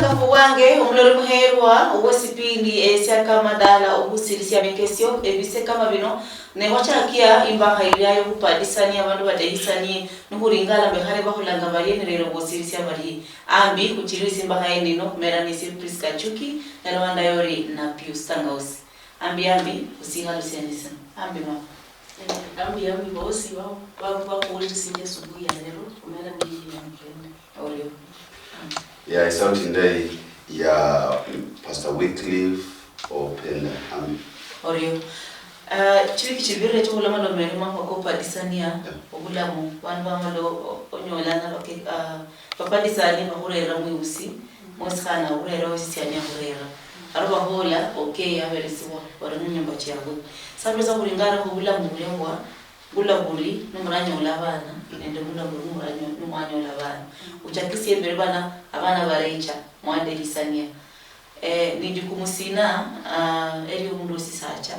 Mwangafu wange omulolo muherwa obwesipindi esyaka madala obusirisya mikesyo ebise kama bino ne wachakia imbaha iliayo kupadisani abantu badehisani nukuringala behare bahulanga baryenerero obusirisya bari ambi kuchiriza imbaha endino Melanie Priska Chuki na Rwanda Yori na Pius Tangausi ambi usihalusianisa ambi ma ambi bosi wa kuulisinja subuhi ya lero Melanie yampenda olio. Yeah, it's out in day ya Pastor Wycliffe Openda Orio. Chiki chibire chukula malo merima wako padisania obulamu wanba malo onyolana bake papadisani bahurera mwusi moskhana urera osisianya urera aroba hola okay averisiwa oranyumba chiago sabeza kuringana ko bulamu bulewa bulabuli n'umuranyo labana nende bulabuli n'umuranyo labana uchakisi embere bana abana barecha mwandelisania ni jukumu sina eri umundu sisacha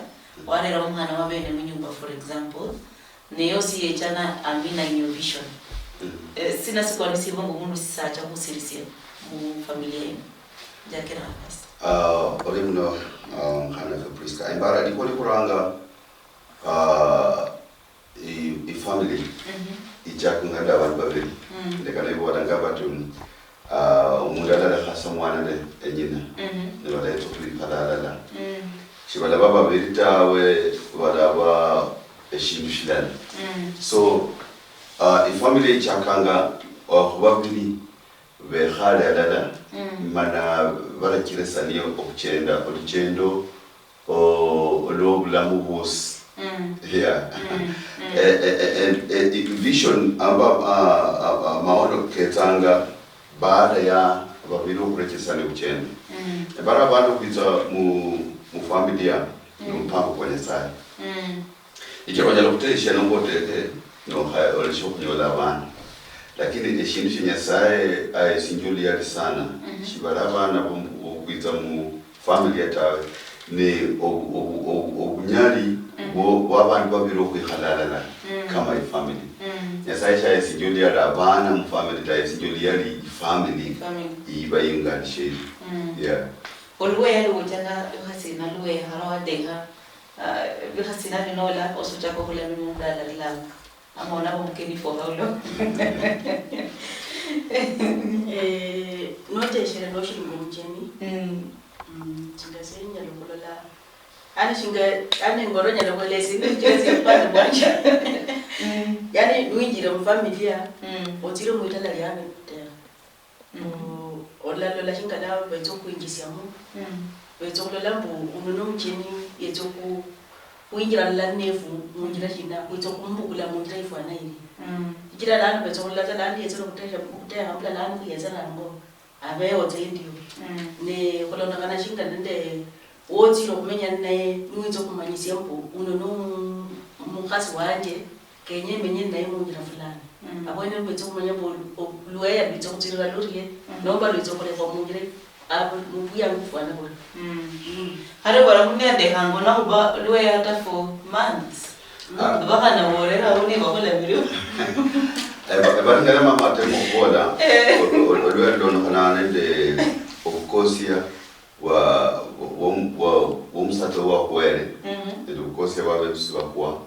warera umwana wabene munyumba for example neyo siyechana amina in vision sina sikwani sibongo umundu sisacha kusirisia mu familia yenu jakera hapa olimno kana ka Priska imbara dikoli kuranga i family ijakunganda abantu babiri ndekana ibo wadanga batun umundala la hasa mwana le enyina ne wala etokuli padala shibala baba beritawe wala ba eshimushilana so i family ijakanga babiri behale adala mana barakire saniyo okuchenda olugendo olobulamu bwose yeah vision maono ketanga baada ya babiri kurechesana uchendo bara bantu kwiza mu familia n'umpango kwa Nyasaye icyo bajya gutesha no ngoteke no haya olisho kunyola abana lakini eshintu cya Nyasaye ayisinjuli yali sana shibara abana kwiza mu familia tawe ni obunyali w'abantu babiri okwihalalana kama i family Nyasaye cya sinjuli yali abana mu family tawe sinjuli yali family iba yinganishe yeah olwe yali utanga uhasina lwe harawa deha bihasina binola osuchako kule mundala langa amona bomkeni for how long noje shere no shi ngumjeni singasenya lokolola ani shinga ani ngoronya lokolesi njezi pande bwanja yani nuinjira mu familia otiro mu itala yabe tera olalo la shinga dawo bezo kuinjisia mu bezo lola mbu unono mjeni yezo ku uinjira la nefu munjira shina bezo kumbukula munjira ifana ili jira lana bezo lola lana yezo kutesha hapla lana kuyeza nango abe otendio ne kolona kana shinga nende woti lokumenya naye nuizo kumanyisia mbu unono mukasi wanje kenye menye naye munjira fulani abone bezo kumenya mbu lueya bezo kutirira luriye nomba bezo kole kwa munjira abo mubuya ngufana bona hare bara munende hango na kuba lueya hata for months bakana worera uni bakola biro Ebangela mama temo boda olwendo kana nende okukosia wa umsato wa kwere ndio kukosia wa bebusiba kwa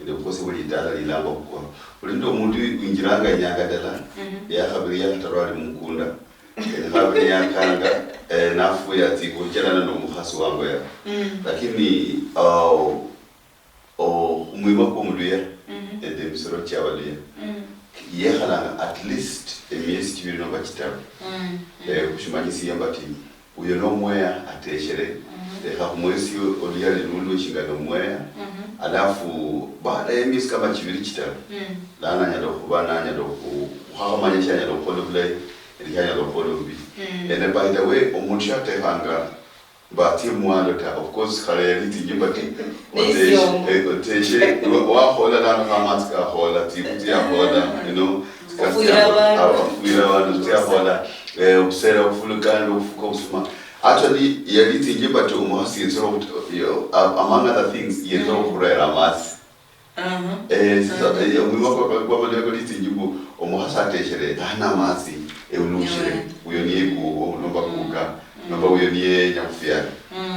ndio kukosia buli dala lilango kwa ulindo umuntu winjiranga nyanga dala ya habiri ya tarwali mukunda habiri ya kanga nafu ya tikujana no muhasi wangu ya lakini umwima kwa muluya ndio misoro chawalia yehala at least emyezi kibiri no bakitabu kushimanyisi yambati uyo no mwea ateshere mwezi oliyali lulu shingano mwea alafu baada ya emyezi kama kibiri kitabu lana nyalo kubana nyalo kuhamanyisha nyalo kodo play elianya lo kodo bi and by the way omunsha tehanga bati mwalo ta of course reality jimbati oteshe wa hola la kama ska hola tibuti ya hola you know kuira wandu tia hola usera ufulukana ufuko usuma actually reality jimbati umuhasi yeso among other things yeso kurera mas sasa umwako kwa modelo liti jibu umuhasa teshere dana masi eulushire uyo niku no bakuka nomba uyo niye nyakufyana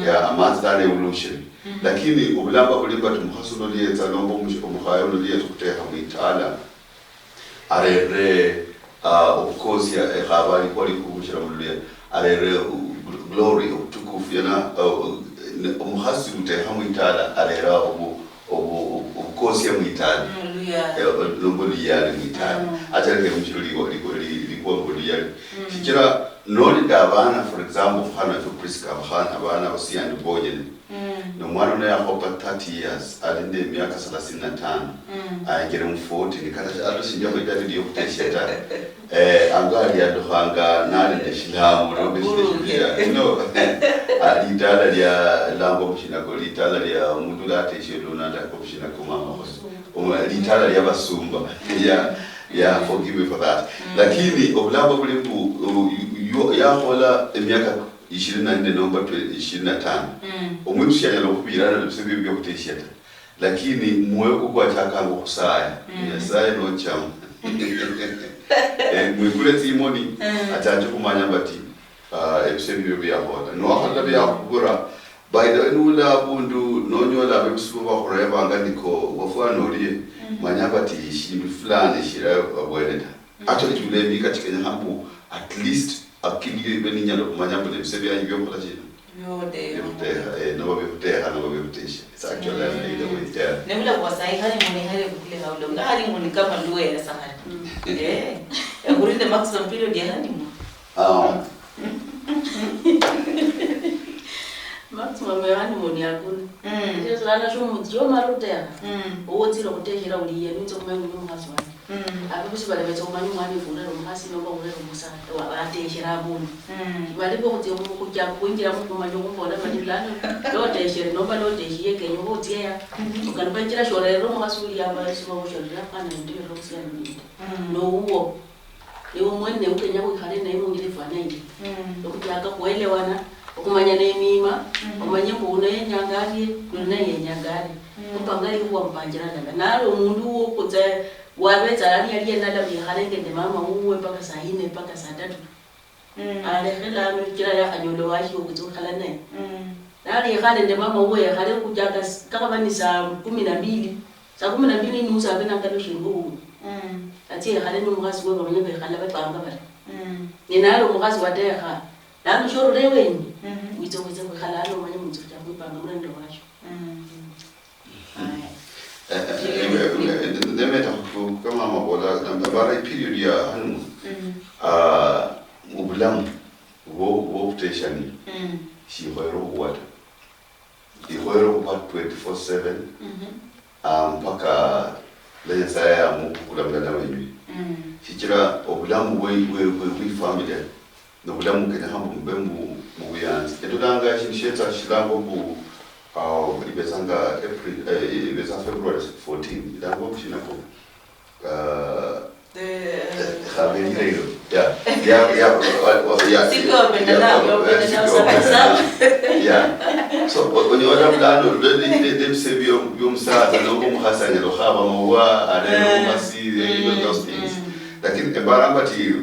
ya amanzane ulushiri lakini ubulamba bulimba tumuhasuno liyetsa nomba umuhayo liyetsa kuteha mwitala arere obukozi ekhabali kwali kubushira muluya arere glory okutukufu yana umuhasi uteha mwitala arera obukozi mwitala nomba liyali mwitala atareke mchiro likuwa mbuliyali kikira nolida abana for example khana to priska abana basiyandi bonyene nomwana una yakhopa 30 years alinde emyaka 35 ayengere mu 40 nikata atoshinja kwetati liyo kutesheta angali yadohanga nali neshilamu robeshija no litala lya lango mshina ko litala lya mundu lateshelo nanda ko mshina ko mama litala lya basumba yeah forgive me for that lakini obulamba bulimbu yahola emyaka 24 nomba 25 omwibushanya lokubirana lebisebyo byo kutesheta lakini mwe kugwa chakango kusaya yasaye no cham mwikule timoni ataje kumanya bati ebisebyo byahola no akala byakugura by the nula bundu nonyola bebusuba khoreba ngandiko wafano liye manya bati shindu fulani shira abweleta actually tulemi katika hambu at least akili beni nyalo kumanya bati ebisebyo yanyu byokola chino no babitesha it's actually the way there nemula kwa sai hali moni hali kule haulo ngari moni kama luwe ya sahari urinde maximum period ya hani mo maximum ya hani moni yakuna yeso lana shumu jo marutera owotira kuteshera uliye nitso kumengu nomhaswa ababusi bale betso kumanyu ngani vula nomhasi nomba ule musana ateshera abunu bali bokuti ukujya kwinjira mu kumanyu kumbona bali lana loteshera nomba loteshiye kenyo botiya ukanibajira shorero muhasuli aba sibo shorera kana ndiyo rokusiya ndi no uwo lewo mwene ukenya kukhale naye mungire fanele lokujaka kuelewana ukumanya nemima umanye mbona yenyangari none yenyangari umpangari kuwa mpanjira nalo umuntu wo kuza wabeza yani aliyenda biharenge de mama uwe paka saa 4 paka saa 3 alehela mikira ya kanyolo washi ukuzokhala naye nali khale de mama uwe khale kujaga kaka bani saa 12 saa 12 ni usabe nakalo shingo ati khale no mugazi we bamanye be khale batanga bali ninalo mugazi wadeha nalo shoro leweni wizokuze khala lo manye mutsuja kubanga mrendo washo nemeta kama mabola nambara period ya hanu ubulamu wo teshani shi hoyro wata ihoyro kwa 24/7 mpaka leye saya mu kula mdana wenyu shikira obulamu we family no bulamu kenya hambu mbembu mu yanzi edodanga shishetsa shilango ku ibezanga April ibeza February 14 ilango kushina ko khabeliro siko yeah so onye wala mdano de msebyo byomsaza no kumhasanya lo khaba mawa ale masi those things lakini ebarambati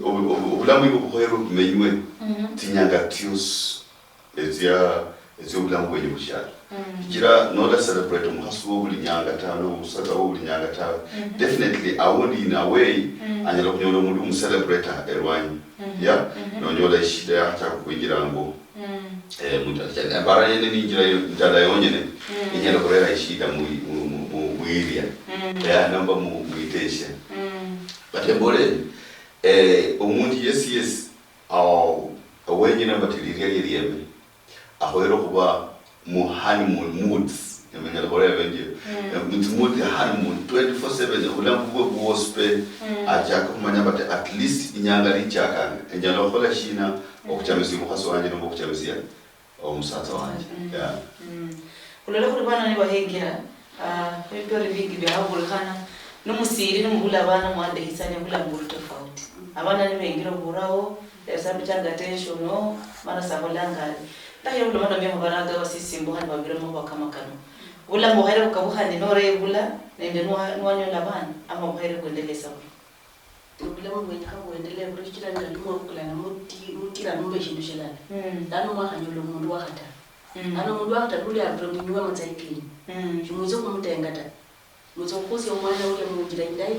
obulamu ibo khoyero menywe tinyanga tius ezyo bulamu bwenye bushaka kira no la celebrate muhasu buli nyanga tano musata buli nyanga tano definitely I want in a way anyalo kunyola mundu mu celebrate erwanyi ya no nyola shida ya ta kuingira ngo mundu acha bara yene ni njira ndala yonyene inyalo korera shida mu area ya namba mu itesha batembole omuntu yes awenye namba tiliriye liyeme ahoyero kuba mu honeymoon moods yamenya lokore benje mood honeymoon 24/7 ulambu bwo spe acha kumanya bati at least inyanga lichaka enjalo khola shina okuchamisi muhaso wanje no okuchamisi omusatsa wanje yeah kulelo kuri bana ni bahengera peperi bigi byahabulkhana nomusiri nomubula bana mwande hisane bulamburu tofauti abana ni bengiro burawo esabu changa tension no mana sabolanga tayo bulo manda bya mabaraga wasisimbo handi babira mo bakama kano bula muhere ukabuhandi nore bula nende nwanyo labana ama muhere kuendeleza bula bula mo bwenye hawo endelee bro kila ndalimo kula na muti kira numbe shindu shelala lano mwahanyolo mundu wakata ano mundu wakata kuli aprominywa matsaikini shimwizo kumutenga ta mwizo kusi omwana ule munjira indai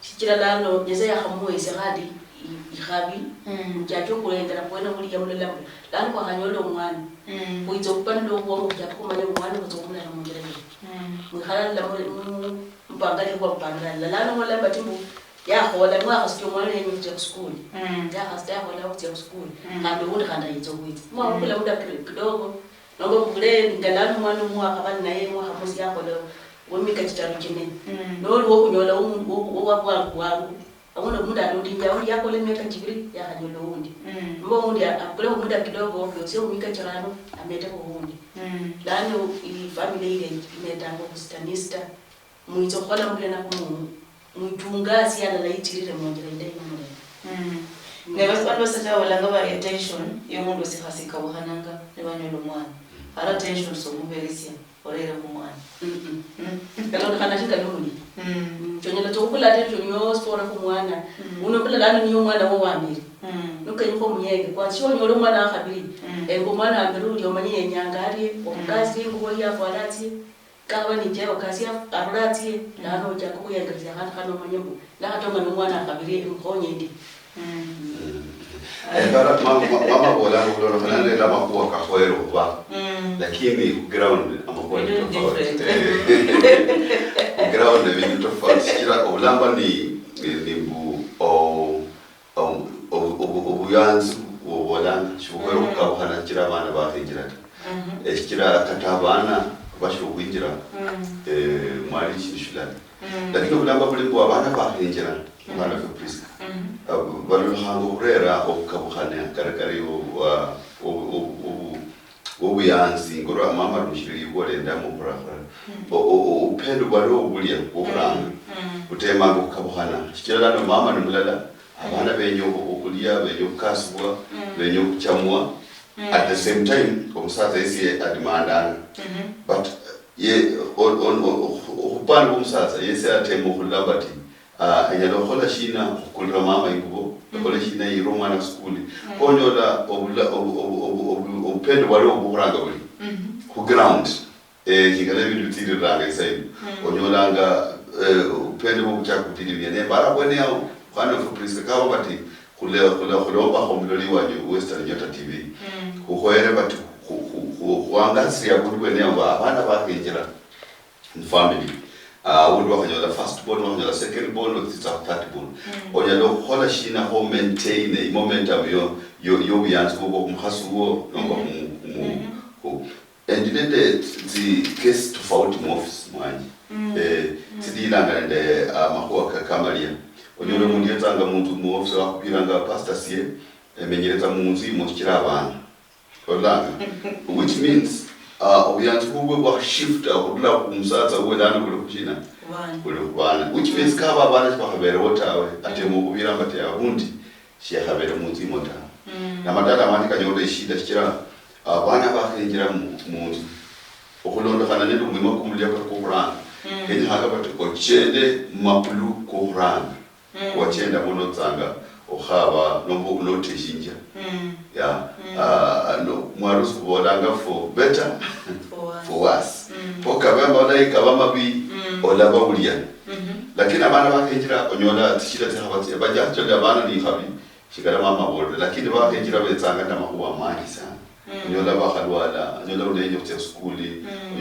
shikira lano nyeza yahamuwese hadi ikhabi mjacho kulendera kwena kuli yamulala lano kwahanyolo omwana mwizo kupanda okuwa mukyapo kumanya omwana mwizo kumulala munjira mwihala lamu mpangali kwa mpangala lano wala batimbu yahola mwaka sio mwana yenye kuja school hasta yahola kuja school kambe wote kanda hizo kwiti kula muda kidogo naomba kule ngalano mwana mwaka bali na yeye mwaka mosi yahola wemika chitaru kine noli wokunyola wangu awona muda ndinja uli yako le miaka jibiri ya hanyola undi mbo undi akule muda kidogo ovyo sio mika charano ameta ko undi lano i family ile imetango kustanista mwizo kola mule na kumu mtungazi ala laitirire monjera indai mule nebasibando sata walanga ba attention yomuntu sihasika buhananga nebanyolo mwana ara attention so muberisia orere ku mwana kalo kana shika lumuli chonyela tokula attention yo spora ku mwana unobula lana niyo mwana wo wamiri nukanyiko munyege kwa sio nyolo mwana akabiri ngo mwana amerudi omanye nyangari omukazi ngo yavalati kawa ni jewa kasi arati lano jako kuyengeza hano manyembu la hatonga mwana akabiri mkonye ndi bara mama bola ngolo fanane la makuwa ka hoero ba lakini ground amakuwa ni tofauti ground ni vitu tofauti kila ulamba ni mbu obuyanzu obolanga shukero ka hana kira bana ba hijira kira katabana basho kwinjira mali shishulani lakini ulamba bulimbo abana ba hijira mwana fa priest balu hango rera okabukhana karakari obuyansi ngoro mama rushiri yolenda mu burafara upendo balo obulia oburanga utema ngokabukhana shikira no mama numulala abana benyo okulia benyo kasubwa benyo kuchamwa at the same time omusaza isi adimanda but ye on omusaza yesi atemo kulabati anyalo khola shina kulra mama ingubo khola shina yiroma na school konyola upendo wale oburanga buli ku ground ngale bilutiri ranga isaidi onyolanga upendo bo kuchakutili byene bara bwene yao kana fuprisa kawo bati kule ba homloli wanyu Western Nyota TV kuhoere bati kuangasi ya buli bwene yao abana bakenjira family would walk on the first born, on the second born, or the third born. Or you hold shina home maintain a momentum your yans go Hasuo, and then the case to fault mofs, mind. Tidilanga and the Mahuaka Kamaria. When you're Mundiatanga Muntu moves up Piranga Pasta Sie, and Meneta Munzi Moskiravan. Which means oyantuwe wa shift akudula kumsatsa wedana kulokuchina kulokwana which means kaba bana chakhabere wotawe atemo kubira mbate yahundi shihabere munzi mota na madala mani kanyoda ishida chira bana bakhenjira munzi okulondo kana nendo mwima kumulya kwa Quran eni hakabate ochende mapulu Quran wachenda mono tsanga ohaba nombo unotishinja yeah no mwarusu bolanga for better for us okabamba olaika bamabi olaba bulia lakini abana bakenjira onyola tishira thabati bajacho labana ni habi shikara mama bolo lakini bakenjira betsanga ndamakuwa mali sana nyola bakhalwala nyola ulenyo ku school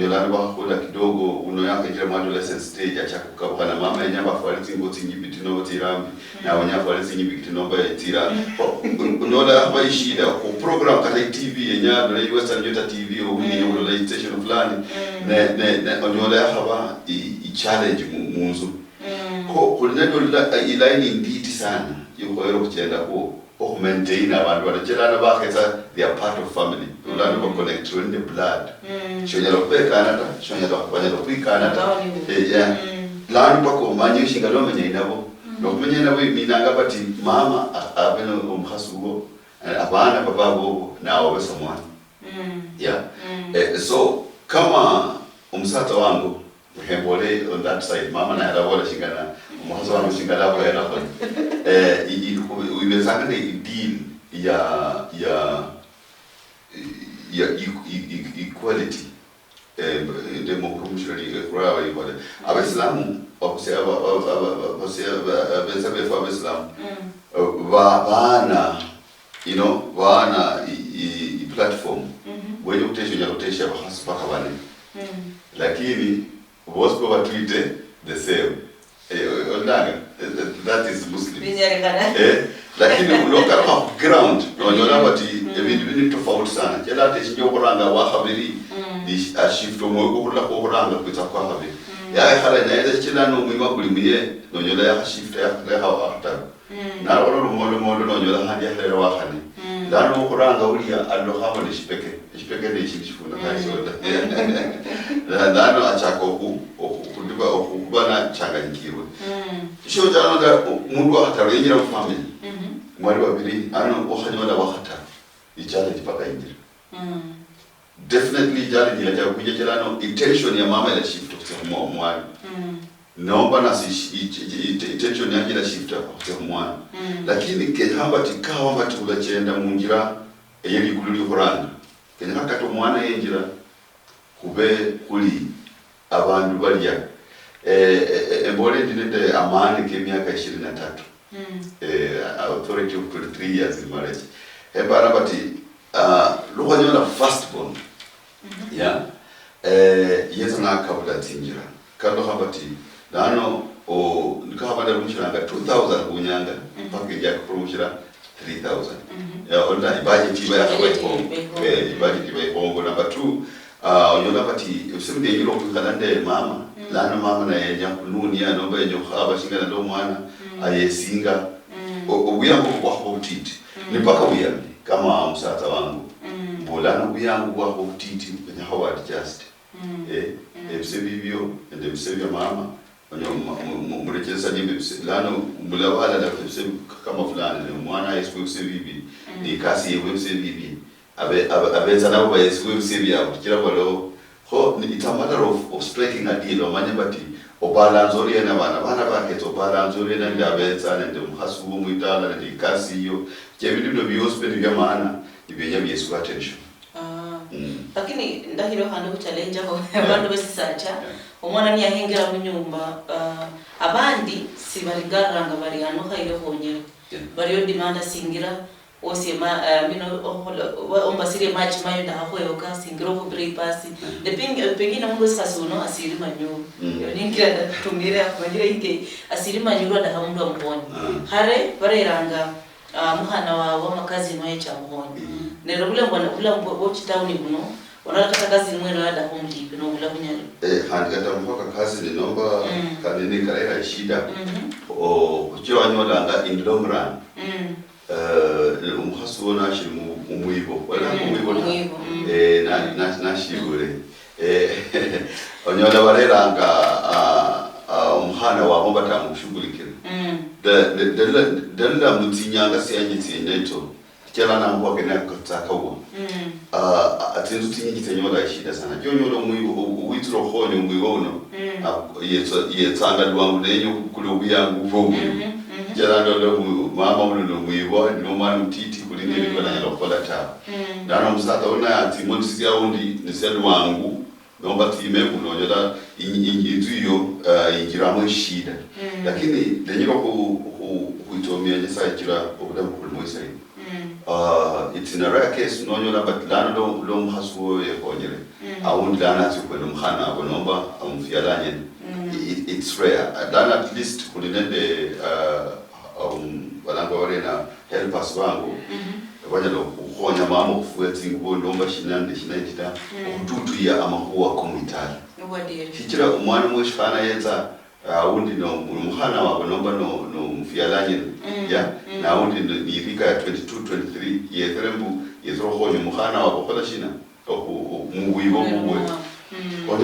nyola bakhola kidogo unoyaka njira mwa adolescent stage achakukabana mama yenyamba falitsi ngotsi nyibiti no tirambi na wanya falitsi nyibiti no ba tira nyola baishida ku program kata TV yenya do Western Nyota TV o ni nyola station fulani ne nyola haba I challenge munzu ko kulinedo line nditi sana yokoero kuchenda ko maintain abantu balachela bakhetsa they are part of family ulana ba connect in the blood shonyalo pe Canada shonyalo kwanyalo ku Canada yeah lana bako manye shingalo manye inabo lokumenya nabo iminanga bati mama abeno umkhasugo abana bababo nawo besamwana yeah so kama umsata wangu uhembole on that side mama na alabola shingana umkhasu wangu shingala kwa yala ibezanga deal equality democracy kwa wale Abislamu wakusema benza befa Abislam bana bana i platform wewe utesha bahasi paka bale lakini waspo watwite the same that is Muslim lakini uloka kama ground unaona wati ibindi tofauti sana kila teshinyo kuranga wa habiri di ashifto mo ko kuranga kwita kwa habiri ya hala na ile chila no mwima kulimiye unaona ya shifta ya hawa hata na wala modo unaona hadi ya wa khani dano kuranga ulia allo hawa ni shipeke ni shifuna kaisi wala dano achako kudiba okubana changanyikirwe sho jana mundu atarengira family mwari babiri wakanya wala wakata ijale jipaka injira definitely ijale jila jabu kuja jelano intention ya mama ila shift kwa mwari naomba nasi intention ya jila shift kwa mwari lakini kehamba tikawa matula chenda munjira eyeli kululi kuranga kenya hakato mwana yenjira kube kuli abantu baliya embole ndinde amani ke miaka 23 authority of 23 years in marriage ebara bati lokanyona first born yeza na kabula tinjira kando habati dano o nikabada rumshiranga 2000 kunyanga package ya kurumshira 3000 onda ibaje tiba ya kwaiko ibaje tiba ya kongo number 2 yona bati usimde yiro kukalande mama lana mama na yenya kununi ya nomba yenyo khaba shinga ndo mwana ayesinga ubuyambo kwa kubutiti nipaka uyambi kama msata wangu bolana ubuyambo kwa kubutiti kwenye Howard Just ebisebibyo ende bisebya mama murecheza nyimbe lana mulawala da bisebi kama fulani mwana yesu bisebibi ni kasi yewe bisebibi abeza nabo bayesu bisebi ya kira balo ho ni matter of striking a deal omanyabati obalanzori na bana bake to balanzori na ndabeza na ndumhasu muitala na dikasi yo kebindi bino byospe bya maana ibenya byesu attention lakini ndahiro hano challenge aho abantu besisacha omwana ni yahengera mu nyumba abandi sibariganga bari hano haire honye bari demand singira osema ombasire match mayo da hapo yoka singiro ko break pass de pengine mungu sikasuno asiri manyu ningira tumire akubandira ike asiri manyu da hamundu amponi hare bareranga muhana wa makazi noye cha muhoni nero bule mbona bo chitauni buno onataka kazi mweno da hondi no bula bunyalo handikata mpaka kazi ni nomba kanini karaira shida kuchiwa nyolanga in long run umhasu wona shimu umuibo wala umuibo na shigure onyola bareranga umhana wa bomba tamushugulikira dalla mutinyanga sianyitsi neto kela na mbo kena kutakawo atinzu tinyitse nyola shida sana jonyola umuibo witro honyo umuibo no yetsanga lwangu nenyo kulobuyangu vomu Jalando mama uno muibo no manu titi kulinde bikola nyalo kola ta dana musata ona ati mondisi ya undi ni selu wangu nomba time kuno jola injiyo injiramo shida lakini denyiko kuitomia nyesa ikira obudamu kulmoisa it's in a rare case no nyola but dana lo mhasuo ye konyere awundi dana ati kweno mkhana abonomba amfialanye it's rare dana at least kulinde walanga warena helpers wangu wajalo kuhonya mama kufuati nguo ndomba shinande shinaitita kututu ya amahuwa komunitari hichira umwana mwishikana yeta undi no muhana wako nomba no mfialanye ya na undi nirika ya 22-23 yethrembu yethro honyo muhana wako kola shina munguibo mungwe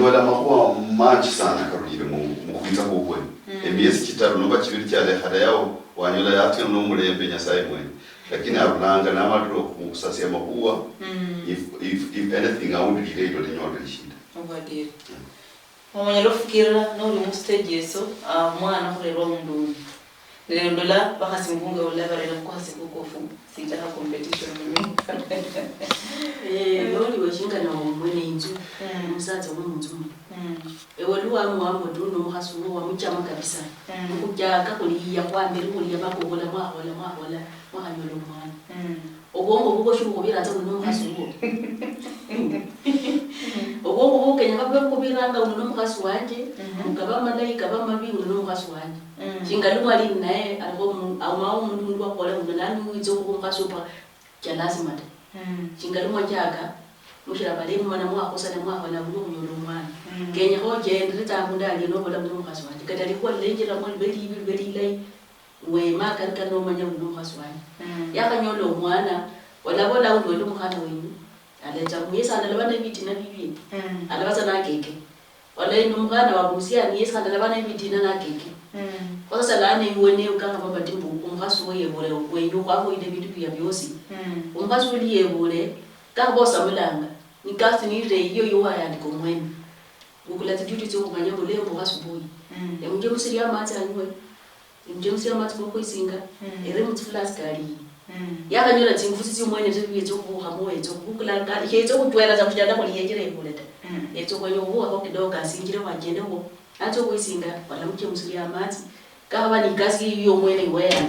wala mahuwa much sana karujire mukuita kukwe emiyesi chitaru nomba chibiri chale hada yao wanyola yati no mulembe nyasaye mwenye lakini arulanga na madro kusasia mahuwa if anything awundi liredo lenyola shida obadire mama yalofikira no lu stage yeso mwana kurerwa mundu ndola bakasi mpunga wala barela kwa siku kofu sitaka competition mimi lori washinga na mwene inzu musaza w'umunzu ewoluwa muhambo duno muhasuwa muchama kabisa ukujaka kuliya kwambere kuliya bakobola mwahola mwahanyolo mwana obongo buko shuko biraza kuno muhasuwa obongo buko nyaka bwo biranga uno muhasu wanje mugaba malayika bamabi uno muhasu wanje singalwa ali naye algo au umuntu wakola uno nani wizo ko muhasupa kyalazima singalwa jaga mushira bale mwana mwakosana mwahola uno mwana kenya hoje ndita mundali no bola uno muhasu wanje kadali ko lenjera mo beli lay we makarika no manya uno muhasu wanje yakanyolo mwana wala bola uno muhana wenyu aleta muyesa ndalabana ibitina bibini alabaza nakeke wala inumgana wabusia niyesa ndalabana ibitina nakeke kwa sasa lana iwene ukanga baba timbu umgaso yebole wenyu kwako ide bitu bya byosi umgaso liyebole ka bosa mulanga nikasi ni re iyo yowa yandiko mwene ukulati duty cyo kumanya bole umgaso boyi emuje musiria matsa anywe emuje musiria matsa ko isinga ere mutflas kali yakanyola tsimfusi mwene zibyezo kuhamo ezo kukula kali yezo kutwera za kushanda ko liyejere ikuleta ezo kwa yo huwa ko kidogo asinjire wajende ho acho kuisinga wala muje musiria matsa kaba ni kasi iyo mwene weya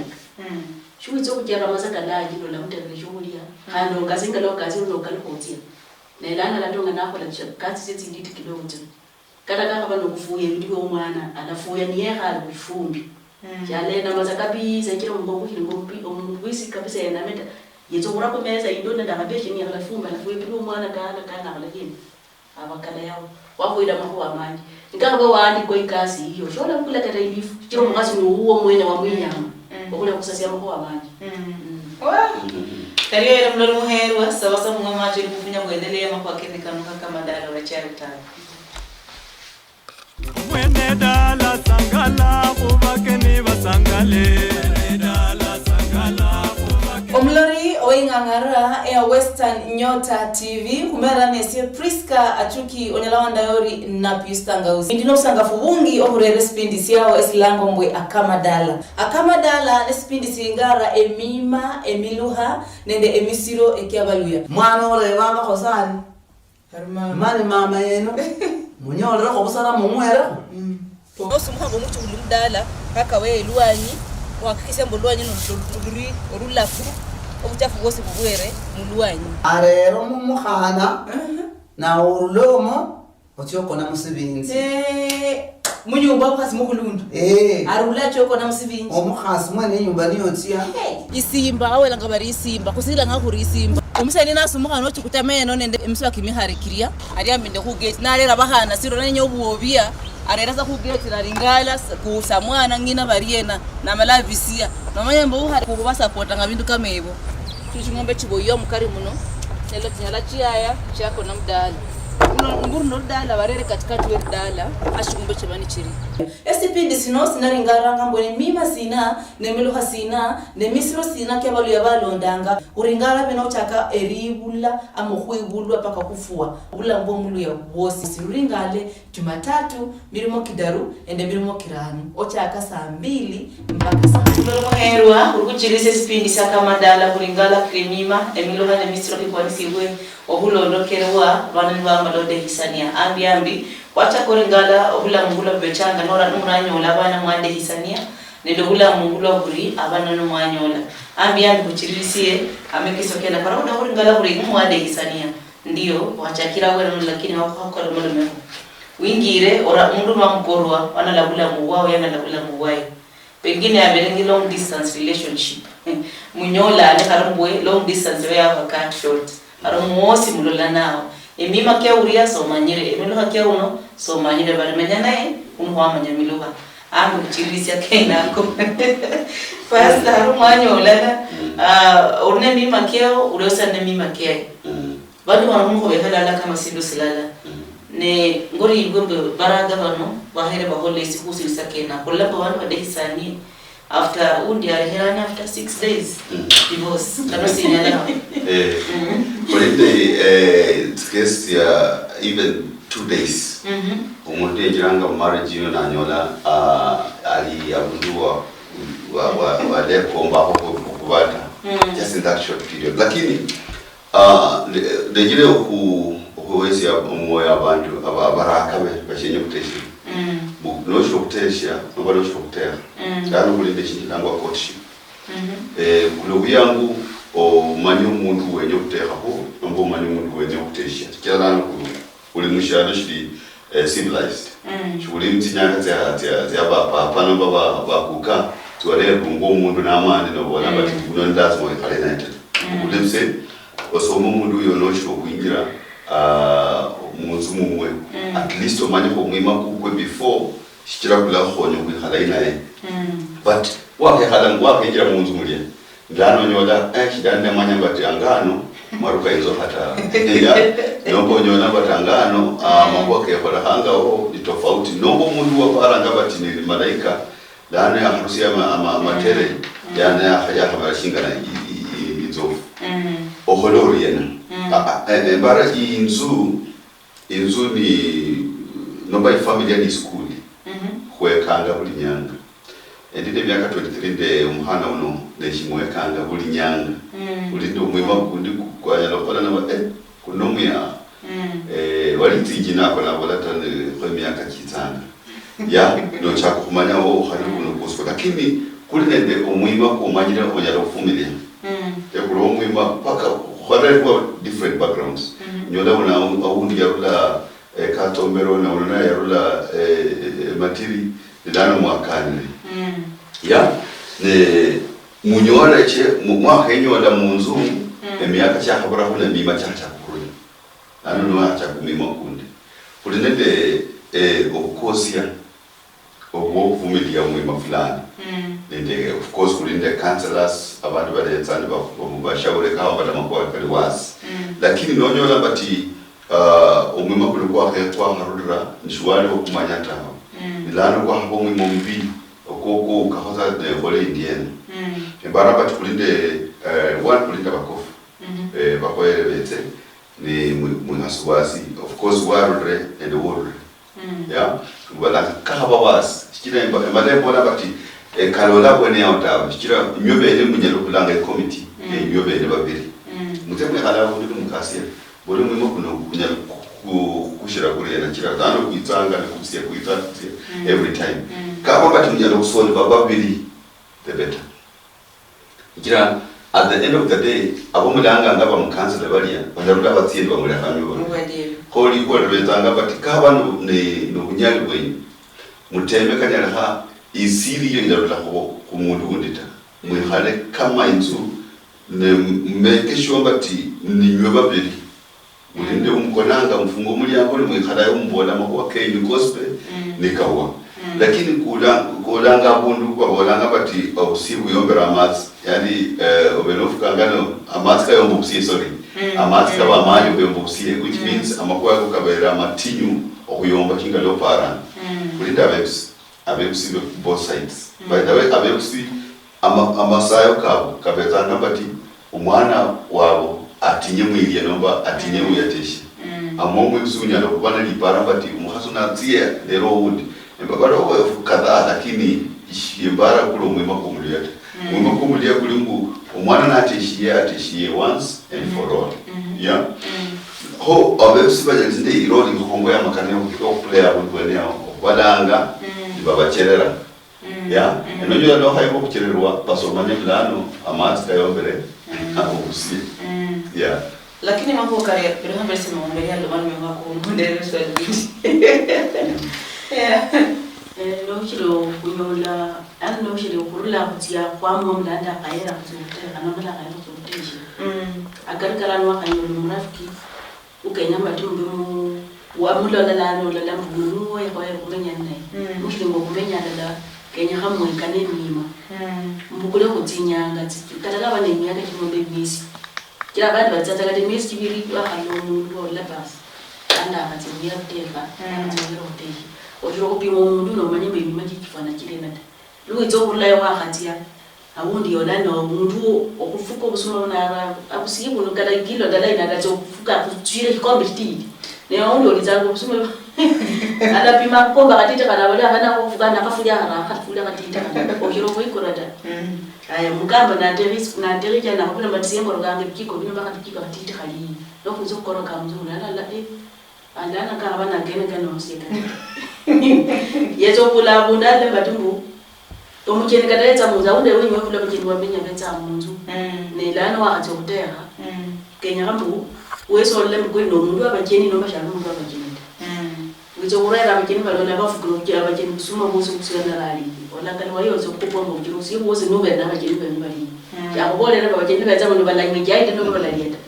shuizo kujara masaka laji ndo la mutele shuhulia hano kazinga lo kazi ndo kalikotia nelana la tonga nako la kasi seti nditi kidogo tu kada kaba no kufuya ndiwe umwana anafuya ni yeka alifumbi jale na masaka bi sekira mbongo ngombi omwisi kabisa yana meta yezo kurako meza indona ndakabeshi ni alafumba nafuya bi umwana kana lakini abakala yao wakuida mako amanje ngakaba wandi ko ikasi hiyo shola kula kata ilifu kiro mwazi ni uwo mwene wa mwinyama okule kusasia mako amanje kariyo era mlolo muherwa sawa mwa macho kufunya kuendelea mako akini kama dala wa charity mwene dala sangala kubakeni basangale dala sangala omlori oingangara ya Western Nyota TV kumera nese Priska achuki onyalawanda yori na pistangauzi ndino sangafu bungi ohurere spindi siao eslango mbwe akamadala spindi singara emima emiluha nende emisiro ekiabaluya mwana ole baba khosani mali mama yeno munyolera khobusara mumwera osumuha ngomuthi ulumdala kaka weluwanyi wakikise mbulwanyi noluri orulafu obuchafu bwose bubwere mulwanyi arero mumukhana na urulomo otyokona musibinzi munyumba obukhasi mukhulundu arulacho okona musibinzi omukhasi mwene inyumba niyotia isimba awela ngabari isimba kusila ngakuri isimba omusani nasumukhana ochikutameno nende emiswaki miharikiria ariambinde kugeti nalera bahana siro nenyo obubia arera sa kugeti naringala kusa mwana ngina bariena na malavisia nomanyembo uhari kuba supporta ngabindu kamebo tuchingombe chiboyo mukari muno nelo tinyala chiaya chako na mdala nguru no dala barere katikati we dala ashingombe chibani chiri esipindi sino sinaringara mbone mima sina nemiluha sina nemisiro sina kebalu yabalondanga uringara beno chaka eribula amokhwibulwa paka kufua bula mbomulu ya bosi siringale Jumatatu milimo kidaru ende milimo kiranu ochaka saa 2 mpaka saa 4 muherwa ukuchilise sipindi saka madala kuringala kremima emiluha nemisiro kipwani siwe obulondokerwa bana malode hisania ambi wacha koringala obula mungula bechanga nora nuranyola bana mwande hisania nedogula mungula buri abana no mwanyola ambi kuchirisie amekisokela para koringala buri mwande hisania ndio wachakira wena lakini wako molo wingire ora mundu mamkorwa wana labula muwao yana labula muwai pengine abelengi long distance relationship munyola ane karumbwe long distance we have a cut short aromosi mulola nao emima kia uria so manyire emiluha kia uno so manyire barimenya nae unwa manyamiluha amu kuchirisia kenako first arumwanyola orne mima kia uriosa ne mima kia bado wanamungo behala kama sindu silala ne ngori igombe baraga bano bahere bahole isikusi sakena kolaba wanu badehisani after undi arihana after 6 days divorce kama sinyala but it's case even 2 days umuntu ejiranga marriage yo nanyola ali abudua wale kuomba kubata just in that short period. Lakini dejile ukuwezi moyo abantu abaraka bashenye kuteshi nosho kutesha nobalo sho kutera kandi kulinde kintu nangwa courtship kulo yangu manyo umuntu wenye kutera ho nombo manyo umuntu wenye kutesha kila kuli mushana shiri civilized shuri mtinyanga za baba namba bakuka tuwale bungo umuntu namandi nobona bati kuno ndazi mo calculated kulimse osomo umuntu yonosho kuingira munzu mumwe at least omanye ko mwima kukwe before shikira kula khonyo kwikhala inaye but wakekhala ngwakenjira munzu mulye ndano nyola shidane manya bati angano maruka izo hata nombo nyona batangano mambo ke khola hanga ni tofauti nombo mundu waparanga bati ni malaika dano ya harusia matere yana ya habarishinga na izofu oholoro yena bara inzu ni nomba familia ni school kwekanga buli nyanga endide myaka 23 de umuhana uno neshimwekanga buli nyanga ulinde umwima kundi kwanya lokola na kunomya walitiji nako na volatane kwa myaka kitana ya no chako kumanya wo hari kuno kusko lakini kulinde umwima kumanyira onyalo kufumilia ya kulo umwima paka kwa different backgrounds nyola una aundi yarula katombero na una yarula matiri ndana mwakani ya ne munyola che mwaka nyola munzu emyaka cyakabura hona mima cyakakuru nano no achakumima kundi kulinende okukosia okuvumilia mwima fulani nende of course kulinde counselors abantu baletsana bashaure kawa batamakwa kaliwasi lakini nonyola bati umwima kulikuwa kwa harudra nishwali okumanya tawo ilano kwa habo mwima mbili okoko kahoza de hole indienne embara bati kulinde kulinda bakofu bakoyele bete ni mwinasuwasi of course warudre and warudre ya wala kahaba was kira mbale bona bati kalola bone yautawa kira nyobe ele munyalo kulanga committee nyobe ele babiri mutemwe hala bundi mukasiya bole mwimo kuno kunyalo kushira kuri na kira dano kuitsanga ne kusiya kuitsa every time kama bati munyalo kusoni babiri the better kira at the end of the day abomulanga ngaba mukansela baliya bandaruka batsindwa muri akanyo holi kwa rebetanga bati kabano no bunyali bwenyu muteme kanyala ha isiri yo ndaruka ku muntu undita mwihale kama inzu ne make sure bati ninywe babiri mulinde umkonanga mfungo muri yako ni mwikhala yo mbona makwa kenyu gospel nikawa lakini kulanga bundu kwa bolanga bati obusibu yombera amatsi yani obenofika ngano amatsi kayo mbusiye sorry amatsi kaba amanyu bembusiye which means amakwa yako kabera matinyu okuyomba kinga lo para kulinda abebusi both sides by the way abebusi amasayo kabo kabezanga bati umwana wabo atinye mwiriye nomba atinye uyateshi amomwe kusunya lokubana lipara bati umuhaso natsiye lero wundi mbagara oyo kadha lakini ishibara kulo mwema kumulia mwema kumulia kulimbu umwana natishiye once and for all yeah ho abebusi bajazinde iroli ngongo ya makaneo ko player bwene yao wadanga babacherera yeah enonyo no hayo kuchererwa basomanye plano amatsi kayombere abusi yeah lakini mambo kare pero hambe sema mbele ndo mwana wako ndere swali yeah lokilo kunyola lokilo kurula kutia kwa mumlanda kaira kuzutera anobala kaira kuzuteje agarikala no kanyola murafiki ukenya matumbe mu wa mulala lano la lambu wo yakoye kumenya naye ukili ngo kumenya dala kenya hamwe kaneni mima mbukule kutinyanga kataka bane myaka kimombe misi kira bantu batsatsa kade misi kibiri akalo ndo la basi anda akati myateka nzero teji ojuro kupima umuntu nomanye mbimi manje kifana kile nata luizo kulaya wakhatia awundi yona no umuntu okufuka obusuma na abusibu no kada gilo dala ina gazo kufuka kutsire competitive ne awundi olizango obusuma ala pima komba katite kana wala hana kufuka na kafuja haraka kula katita okiro kuikorata aya mukamba na terija na kula matisembo rogange kiko bino baka kiko katita kali nokuzo koroka mzungu alana ka abana gene gene osika yezo kula bundale batumbu omukeni kataletsa munzu awunde wenyiwe kula mukeni wamenya betsa munzu nelana wakati okutera kenya kambu wesolle mukweni nomundu abakeni nomashalo mundu abakeni wizo kurera abakeni balona bafukiro kya abakeni kusuma bose kusiyana lali olakali wayozo kupomba kujiro sibo bose nobe nabakeni bali yakubolera abakeni betsa mundu balanye jaide no balayenda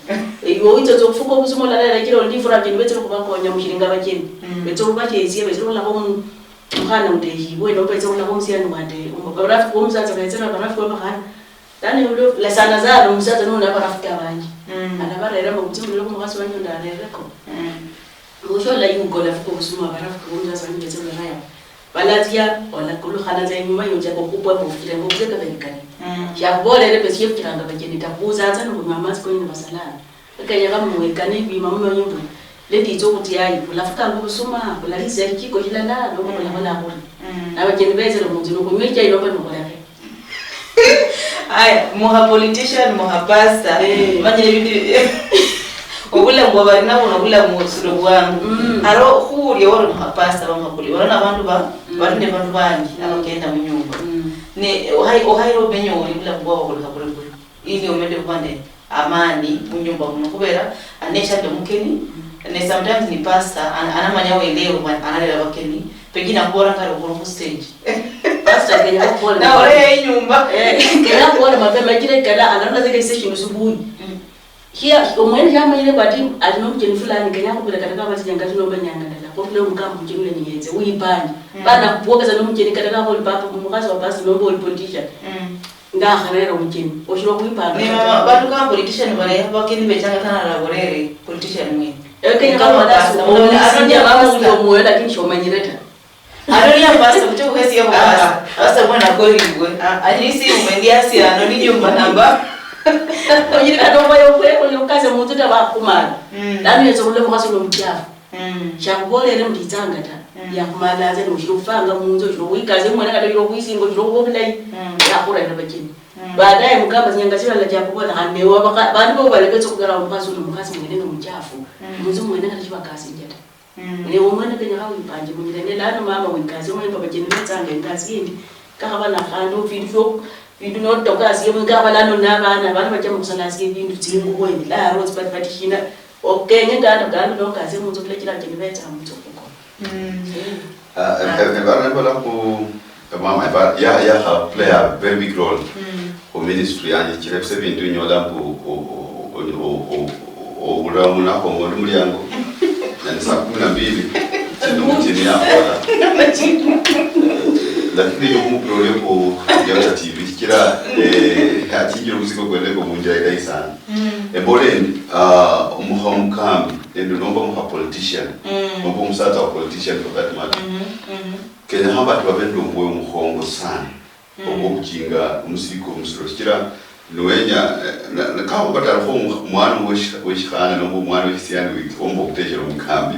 iyo wizo zokufuka kusuma lala kiro ndifura abakeni betsa kubakonya mushiringa abakeni betsa kubakezi betsa kulabo mkhana udehi wena uphethe una komsiyani mande barafu komsatsa betsena barafu kwamahana dani ulo lesana zalo umsatsa nona barafu kabanje anabarera ngokuthi lo kumukasi wanyonda arereko usho la yugo la fuko kusuma barafu komsatsa betsena raya balatia ola kulu khana za nyuma yoja kokupwa mufire ngokuzeka benikani yakubole le besiye kiranga bakeni tabuza atsa no kumamazi ko ina basalana ekanya kamwekane bima muno nyumbu leti zokuthi yayi ulafuka ngokusuma kulalisa ikiko hilala lokho labona bona abakeni beze lo muntu nokunyweja iloba nokulala aya moha politician moha pastor manje bindi obula ngoba nabo nobula musulo wangu aro khuli woro moha pastor bamakuli wona abantu barinde bantu bangi abagenda mu nyumba ne ohayiro benyo uri bula ngwa bakuli kuli ili omende kwande amani mu nyumba muno kubera anesha de mukeni and sometimes ni pastor anamanya weleo analela bakeni pengine akora kale ku stage pastor kenya kubola na ore nyumba kenya kubola mapema kile kala anaona zile session usubuhi here omwene jama ile bati alinomjeni fulani kenya kubela kataka bati nyanga zinomba nyanga dala kwa vile mkambo mjeni nyeze uyibani bana kuboka za nomjeni kataka kwa papa mumukazi wa pastor nombo politician ngahanera umjeni oshiro kuibana ni mama bantu kama politician bale bakeni bechanga kana la gorere politician mwe kenya kama dasu asija mama ndio moyo lakini shomanyireta Adonia pastor mtu kwesi yako basa asa bwana gori gwe alisi umendia si anoni nyumba namba onyiri katomba yo kaze muntu tabakumala nani yezo kule mukaso lo mtyafu shakubole le mtitsanga ta yakumala ze noshirufanga munzo shiro wikaze mwana kada yo kuisingo shiro kubulai yakura ina bakini baadaye mukamba zinyanga sira la jakubona hanewa bantu bo baleketso kugara mukaso lo mukasi mwene no mtyafu munzo mwene kada chibakasi njeta ne umwana kenya hawo ipanje munyene lana mama wikaze mwene babakini betsanga ingazi yindi kakabana khando vindu notokazi yemukaba lano nabana abantu bajya musalasi ibintu tsilingu kweni la rose but hina okenye ngando nokazi munzo kulekira kini betsa munzo kuko Bala ku mama ya play a very big role for ministry and chirepse bintu nyola mpu o uramuna ko ngori mulyango na saa 12 chini hapo lakini yo problem ko ya TV kira hatijiro musiko kwende ko munja ida sana ebole umuhamkambi endo nomba mu politician nomba musata wa politician for that matter kenya hamba twabendo mwe muhongo sana obo kukinga umusiko umusiro kira Luenya na kawo batara ho mwana weshikana nomba mwana wesiana ombo kutejero mukambi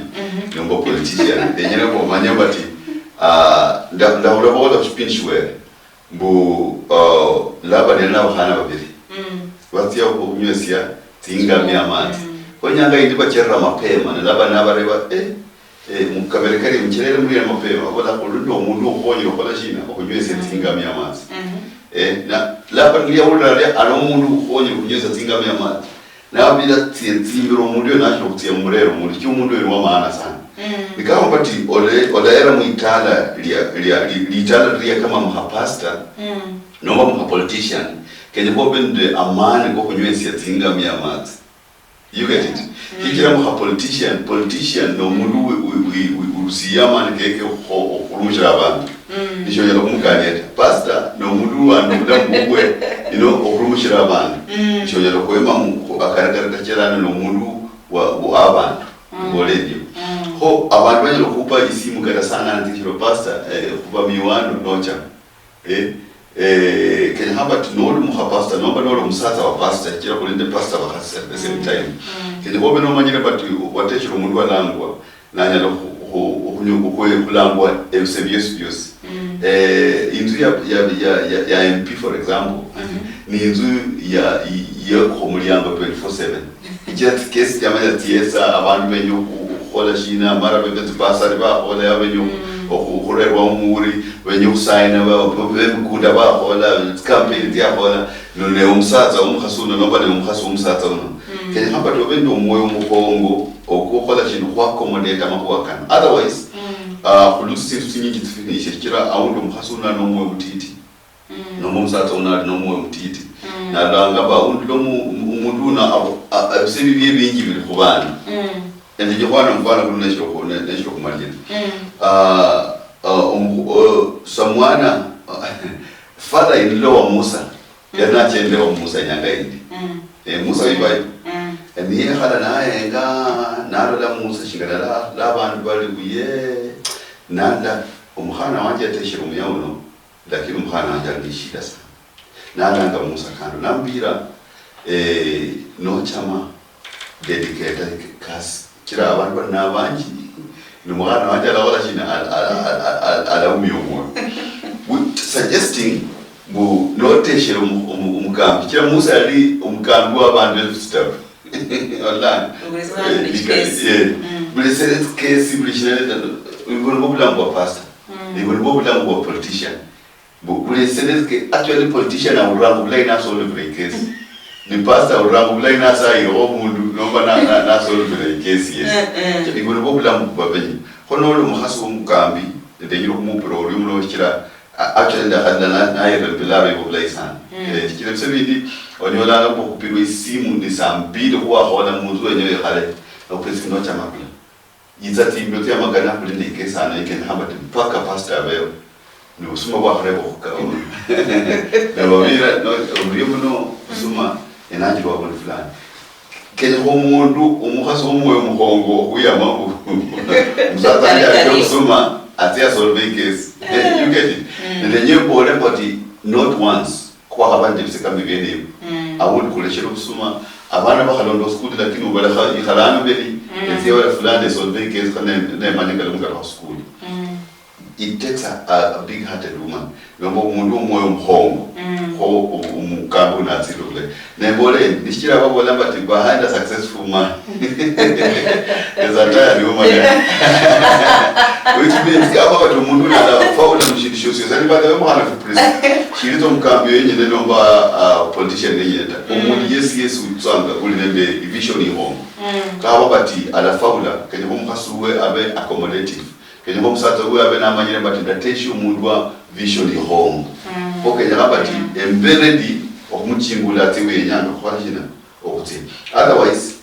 nomba politician enyera ko manya bati ndahura boda kuspinchwe mbu laba nena bahana babiri watia unywesia tinga miamati konyanga indiba cherra mapema laba nabareba mukaberekari mcherere muri mapema boda kulundo umuntu ukonyiro kola shina okunywesia tinga miamati na laba ngiya ulale anomuntu ukonyiro kunywesia tinga miamati na bila tsimbiro umuntu yonashyo kutia murero umuntu cyumuntu yero maana sana nikawa pati ole era muitala lia kama mhapasta noma mhapolitician kenye bobende amani ko kunywesi tinga miamati you get it kikira mhapolitician no mundu urusiyama nkeke okurumishira abantu nisho yalo kumukanyeta pastor no mundu anduda mugwe okurumishira abantu nisho yalo kwema akarakara kachirana no mundu wa abantu boledio ho abantu banyalo kupa isimu kada sana ndikiro pastor kuba miwano nocha kenya hamba tunolo muha pastor nomba nolo musata wa pastor kira kulinde pastor bakasa at the same time kenya bobe no manyire bati watechiro mundu walangwa nanyalo okunyuko kwe kulangwa ebisebyos inzu ya MP for example ni inzu ya kumulyango 24/7 jet case jamanya tiesa abantu benyo ukhola shina mara bebezi basari bakhola yabenyo ukhurerwa umuri benyo kusayina bemkuda bakhola campaign yakhola none umsatsa umkhasuna noba ne umkhasi umsatsa uno kene hamba to bendo umoyo mukongo okukhola shino kwa accommodate amakwakana otherwise khulusi sinyingi tsifinishe kira awundo umkhasuna nomwe mutiti nomo umsatsa unali nomwe mutiti nalanga ba umuntu una abisebi bingi bili kubana ende jokwana mfana kunesho kumalini samwana father in law wa Musa yana chende wa Musa nyanga indi Musa ibai ni khala naye nalo la Musa shingana la bantu bali kuye nanda umkhana wanje ateshira umyawuno lakini umkhana wanje alishida sana nalanga Musa kando nambira no chama dedicated kasi kira abantu banabanji numwana wanje alaola china ala umyumo suggesting bu noteshera umukambi kira Musa ali umukambi wabantu step online bulesere case bulishele ngolo bulambo pastor ngolo bulambo politician bulesere ke actually politician awurangu blaina solve case ni pastor awurangu blaina sai omundu nomba na solve case yes ngolo bulambo babenyi hono lo muhasu umukambi ndengiro kumupro uri muno kira actually ndakadana naye belbelabe bobulaisan kira msebindi onyola ngapo kupirwa isimu ni sambili kwa hola muzu wenyewe khale okwesi no chamapila yizati imbeto ya magana kulinde ikesa na iken hambati mpaka pastor abeyo ni usuma kwa kharebo kuka na bamira no urimuno usuma enanji wa boni fulani kene homundu umukhaso umwe mukhongo uyamabu mzatani ya usuma atia solve case you get it and then you bore but not once kwa habanje bisekambi bene awundi kuleshera kusuma abana bakhalondo school lakini ubala khalano beli eziwa fulani solve case kana ne manika lumka school it takes a big hearted woman ngombo umuntu umoyo mkhongo ko umukambu natsirule nebole nishira babola bathi behind a successful man is a tired woman which means kama watu umuntu na faula mshindisho sio baada ya mwana president shirito mkambi yenye nelomba politician yenye umuntu yes utsanga kulinende vision ihome kama bathi ala faula kwenye umkhasuwe abe accommodative kwenye bomsatsa uwe abe namanyire bathi ndateshi umuntu wa vision ihome okay nyabati embedded okumuchingula tiwe nyanga kwashina okuthi otherwise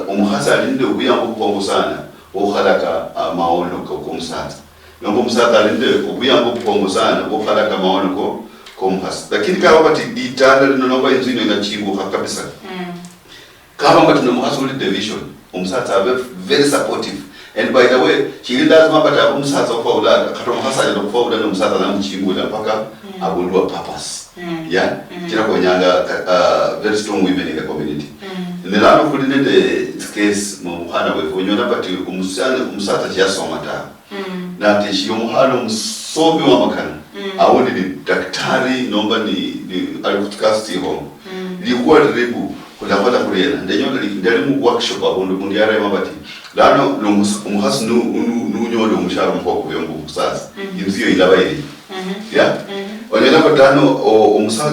umkhasa linde ukuyamba ukubongo sana okhalaka maono komsatsa nombo msatsa linde ukuyamba ukubongo sana okhalaka maono komkhasa lakini kama bathi itanda linoba inzino ingachinguka kabisa kama bathi nomkhasa uli division umsatsa abe very supportive. And by the way, chilinda mabata umsatsa ukufawula khato mkhasa ndo kufawula nomsatsa namchingula mpaka abundwa purpose. Yeah, kira konyanga very strong women in the community. Nilano kulinende case muhana wefu nyona bati umsatsa chiyasoma ta. Na teshi umuhana msomi wa makana. Awundi ni daktari nomba ni alikutikasti home. Likuwa ribu kulapata kurena ndenyona ndalimu workshop abundu mundiara mabati lano umuhasi nunyolo umushara mkoko byombu sasa inziyo ilabairi ya onyela patano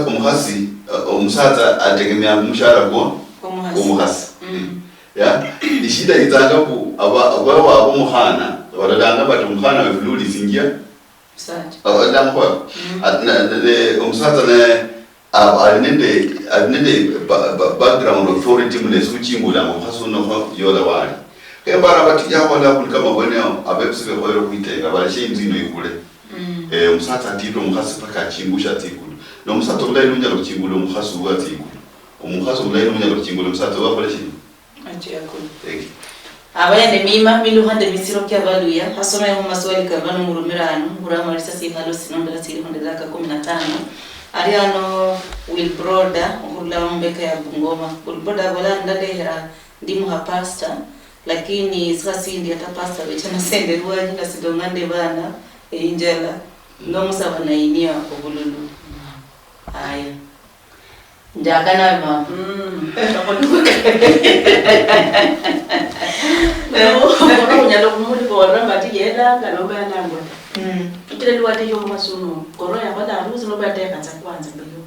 umuhasi umusatsa ategemea umushara ko umuhasi ya ishida izanga ku aba umuhana wadadanga bati umuhana wefululi singia Sanje adamko umusatsa ne alinende background authority mnesuchingula ngohasuno yola wali kembara bati yakola kama bweneo abebsebe khoyo kuitenga balashe inzino ikule umsatsa tito umkhasi paka chingusha tikulu no umsatsa ulayi lunyalo kuchingula umkhasu wa tikulu umkhasu ulayi lunyalo kuchingula umsatsa wa balashe aje yakulu abayende mima miluhande misiro kyavaluya hasoma yo maswali kavano murumirano muramarisa sihalo sinondala siri hondela ka 15 Ariano Wilbroda ula mbeka ya Bungoma Wilbroda wala ndadehera ndimu ha pastor lakini sasa ndi hata pastor wechana sende ruwaji na sidongande bana injela nomusaba nayinia obululu haya njaka nawe mama unyala kumuli kora mbati yelanga noba yanangwa ichile liwate yo masuno koro yakhola aruzi noba yatekhatsa kwanza mbeyo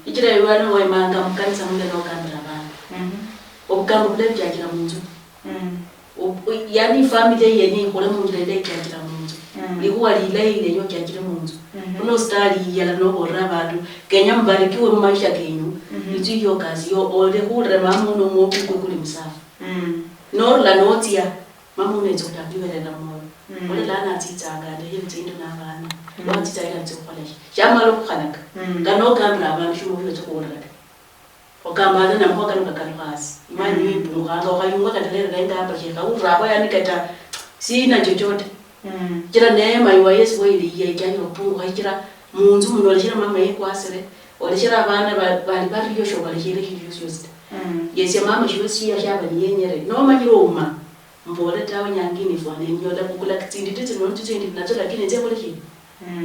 ichile yuwana waimanga mukanisa mule nokambira abantu obukambo bule bujajira munzu yani family yenye ikhole munzu lele ijajira munzu likuwa lilaile nyo jajire munzu uno stari yala nokora abantu kenya mbarikiwe mu maisha kenyu ichi yo kazi yo ole kure mamu no mopi kukuli msafa norla notia mamu nezo tabiwelela moyo ole lana tsitsanga ndeyenze into nabana watsitsayela tsokwaleshi jamalo kukhanaka nganokambira abantu shumo byo tsokora okamana namhoka nokakalwasi imani yibunganga okayunga kandelera ngamba cheka urabo yaniketa sina chochote kira neema iwa Yesu wili yejanya opungu kira munzu muno leshira mama yekwasire oleshira abana bali bariyo sho baleshira hiyosyosta yesi mama shiwesi yashaba niyenyere no manyiro uma mbole tawe nyangini fwane nyola kukula kitsindi titsi no titsindi nazo lakini nze koleshi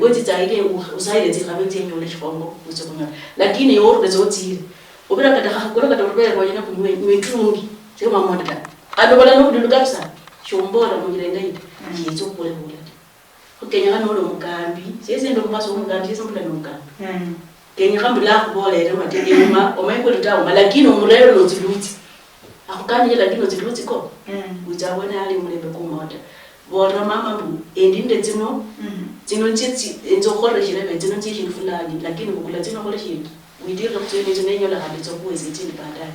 wezi tsaile usaile zikhabetse nyola shikongo utsokunya lakini yorbe zotsile obira kata khakula kata rubera kwanyana kunywe nwetungi sema monda adobola no kudulukapsa shombora munyirenga ita yizo kule kule okenya kana lo mukambi sese ndo kumaso mukambi sese mpula no mukambi kenya kambula kubolera matema omayiko lutawo lakini umurero lo ziluti akukani lakini ziluti ko ujabona ali mulembe kumoda bora mama mbu endinde zino tsitsi enzokhore shilebe zino tsikhi fulani lakini kukula zino khole shili widira kutsene zinenyo la habitso kuwezi tini baadaye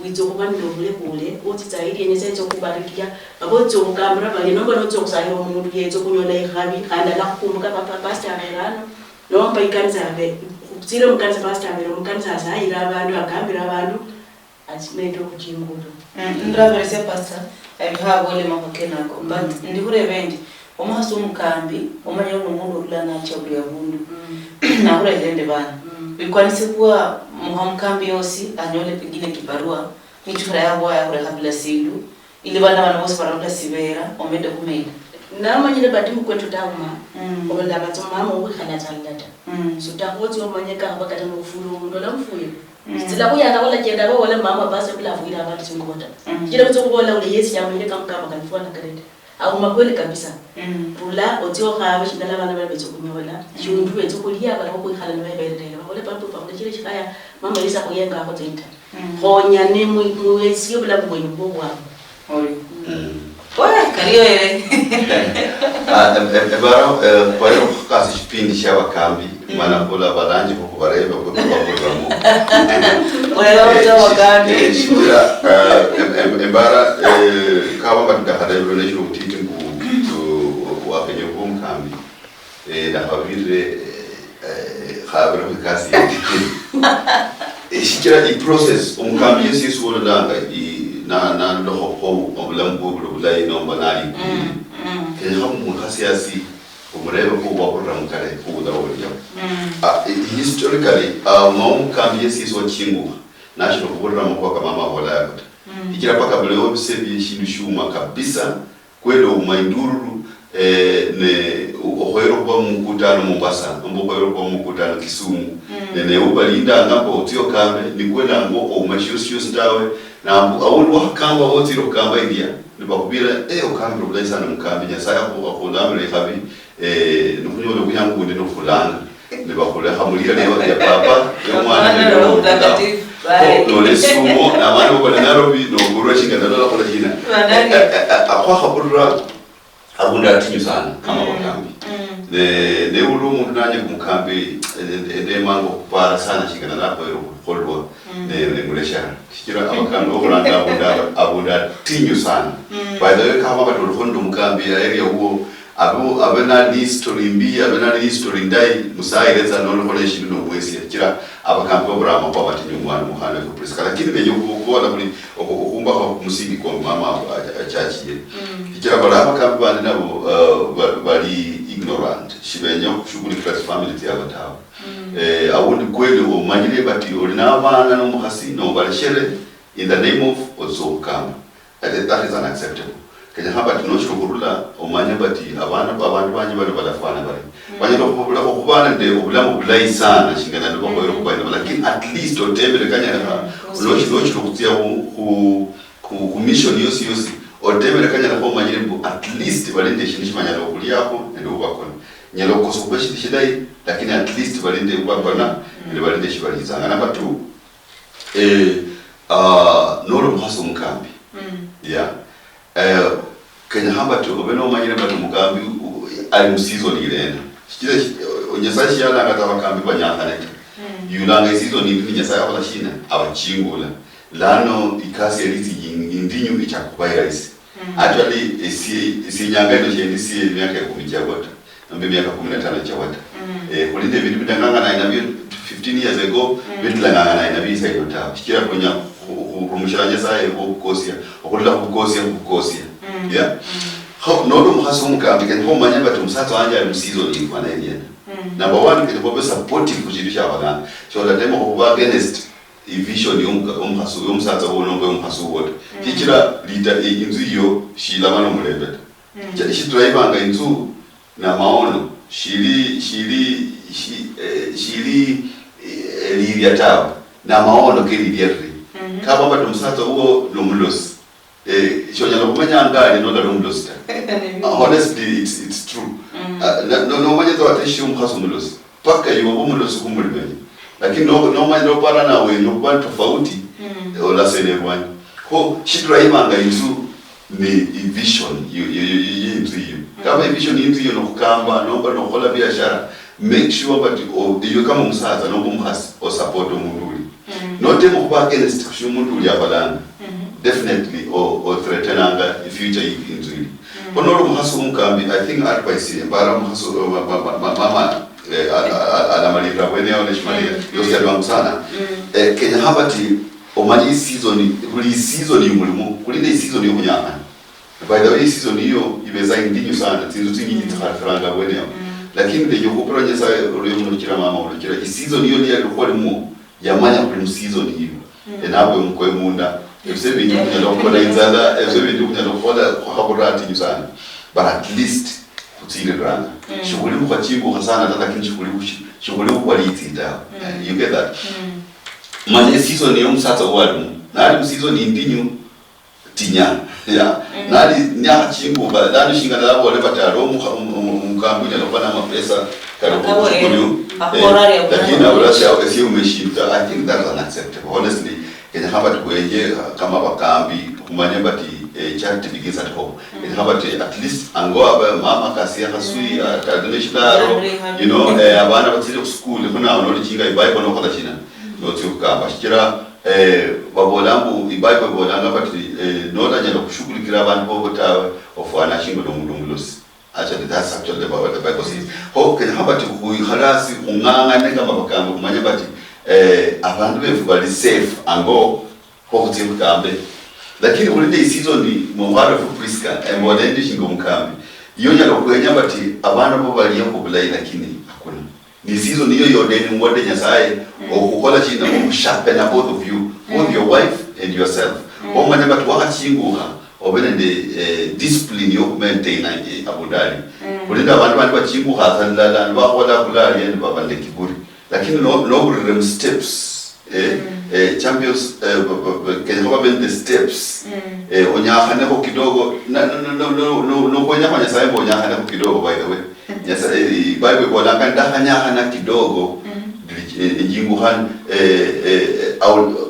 wizokubani lovule kule uthi tsayiri yenye senzo kubarikia abotso kukamera bali nomba notso kusayo umuntu yetso kunyola ihabi khanda la kukumbuka papa pastor amerano nomba ikanza be kutsire mukanza pastor amero mukanza azayira abantu agambira abantu atsimeto kuchingulu ndravese pastor ayihabo le makokenako but ndikure bendi omaso umukambi omanye umuntu ulana chabu ya bundu na ure ndende bana bikwanise kuwa muhamkambi yosi anyole pengine kibarua michura yabo ya kure kabla sindu ili bana bose barabla sibera omende kumenda namanyile bati mukwetu tauma obala batso mama ukhana tsalata sutakoti omanyeka abakata nofulu ndola mfuyo sila kuyaka wala jenda ba wala mama base bila vuira abantu singota jira kutso kubola ule yesi yamile kamkaba kanifona karete au makweli kabisa pula otio khawe shindala bana ba betso kunyola jundu betso kulia bala ko ikhala ne bayerele ba wala bantu ba kujira shikaya mama lisa kuyenga ko tenta khonya ne muwesi yobula bwenyu bobwa ori oya kariyo ere ebara kwa hiyo kasi shipindi shabakambi mana kola balanje ko bareba ko bakoramu oya otawakambi shira ebara kaba batunda hadelo ne shuru titi ku apenye kumkambi da habire khabira kasi shira the process umkambi yesu wala na ndo ko obulambu bulai no banali ke hamu khasiasi umurebe ko bakoramu kare ko dawoliya historically mom kambi yesu wachingu national kuboramu kwa kama mama wala yakota ikira paka buleo bisebi shindu shuma kabisa kwelo mainduru ne ohoero kwa mkutano Mombasa ohoero kwa mkutano Kisumu ne ubalinda ngapo otio kambe ni kwela ngo o mashiyosyo stawe na awulu wakamba otiro kamba india nibakubira okambe bulai sana mkambi nyasaya ko akolamre khabi nukunyola kuyangu ndi nofulanga nibakole hamulira lewa ya papa ya mwana no le sumo na mwana ko Nairobi no guru chinga ndala ko jina akwa khabura abunda tinyu sana kama wakambi ne ulu mundu nanye kumkambi ende mango kupara sana chingana napo kolwa ne mulesha kikira abakambi okulanga abunda tinyu sana by the way kama batulu fondo mukambi area huo abena history mbi abena history ndai musaireza no college no mwesi kira abakambi obrama kwa batinyu mwana muhana ko preska lakini benye ko la kuli okumba kwa musiki kwa mama achachi kira baraba kambi bana nabo bali ignorant shibenyo kushughuli class family yabo tawo awundi kweli o manyile bati olina abana no muhasi no baleshere in the name of also kambi that is unacceptable kenya haba tunoshurula omanya bati abantu banje bali balafana bali banye lokubula okubana de obulamu bulayi sana shingana ndo boyo kubana lakini at least otembele kanya unoshiro kutia ku mission yosi otembele kanya na kwa manyire at least balinde shinisha manyalo kuliyako ndo bakona nyelo kosobeshi shidai lakini at least balinde bakona ndo balinde shibalizanga namba 2 noro mhaso mkambi yeah kenya hamba to beno manyire batu mukambi ali season ile shikira onyesashi yana ngata bakambi banyakaneka yulanga season ni nyasaya kwa shina abachingula lano ikasi eliti indinyu ichakubairisi actually esi nyanga ino shendi si miaka 10 chawata nambe miaka 15 chawata kulinde vitu bidanganga na inabio 15 years ago vitu langanga na inabio isa yota shikira kunya kumushiranya sae kukosia okulila kukosia yeah how no mhaso mkambi kan ho manya batu msato anja msizo ni kwa nani yana number 1 kile supportive kujidisha abaganga so that demo kuba against vision yomhaso yomsato wonongo yomhaso wote kikira leader inzu iyo shilama no mulebeta shi driver anga inzu na maono shili liria tawa na maono kili liari kama batu msato huo no mulosi shonya kumenya angali no da mulosi honestly it's true no manya to ateshi umhaso mulosi paka yuwa mulosi kumulibeni lakini no manya para na we no kwa tofauti ola selewani ko shidriver anga inzu ni vision you kama vision you no kukamba no ba no kola biashara make sure that you kama msaza no kumhas o support omunduli no temo kuba against kushumunduli yabalanga definitely or threatenanga the future into it onoro mhaso mkambi I think advice bara mhaso mama ala malira wene ona shmalia yosi adwa sana kenya habati omali season yumulimo kulinde season yokunyama by the way season hiyo ibeza indinyu sana tinzo tingi tfaranga wene lakini de yokopro nyesa ruyo mukira mama ulukira season hiyo ni alikuwa limo yamanya ku season hiyo enabwe mkwe munda ebise binyu kunyalokola inzala ebise binyu kunyalokola kwa haburati sana but at least kutile ranga shughuli kwa chimbo sana lakini shughuli kwa litida you get that manje season hiyo msata walimu na ali season indinyu tinya ya nali nya chimbo badani shingana labo wale bataro mkambunya lopana mapesa karibu lakini awalasi awasi umeshinda I think that's unacceptable honestly kenya hapa tukuenje kama bakambi kumanya bati charity begins at home it happened at least angoa mama kasia kasui kadonisharo you know abana batile ku school kuna onoli chinga ibaiko no kota china no tuka bashira babolambu ibaiko bolanga bati nota nyalo kushugulikira abantu bobotawe ofana shingo do mundungulosi actually that's actually what the Bible says ho kenya hapa tukuiharasi unganga nenga mabakambi kumanya bati abantu befu bali safe ango ho kutimkambe lakini ulinde season ni mwara fu priska mwende shingo mkambi iyo nyalo kwenya bati abana bo bali yako bulai lakini hakuna ni season hiyo yodeni mwende nyasaye okukola china okushape na both of you both your wife and yourself omanya bati wakachinguha obende discipline yo maintain abudali ulinde abantu bachinguha zalala bakola kulali and babande kiburi lakini no steps champions kenya kama the steps onyahane ko kidogo no konya kanya saye onyahane ko kidogo by the way yes Bible bola kanda hanyahana kidogo jinguhan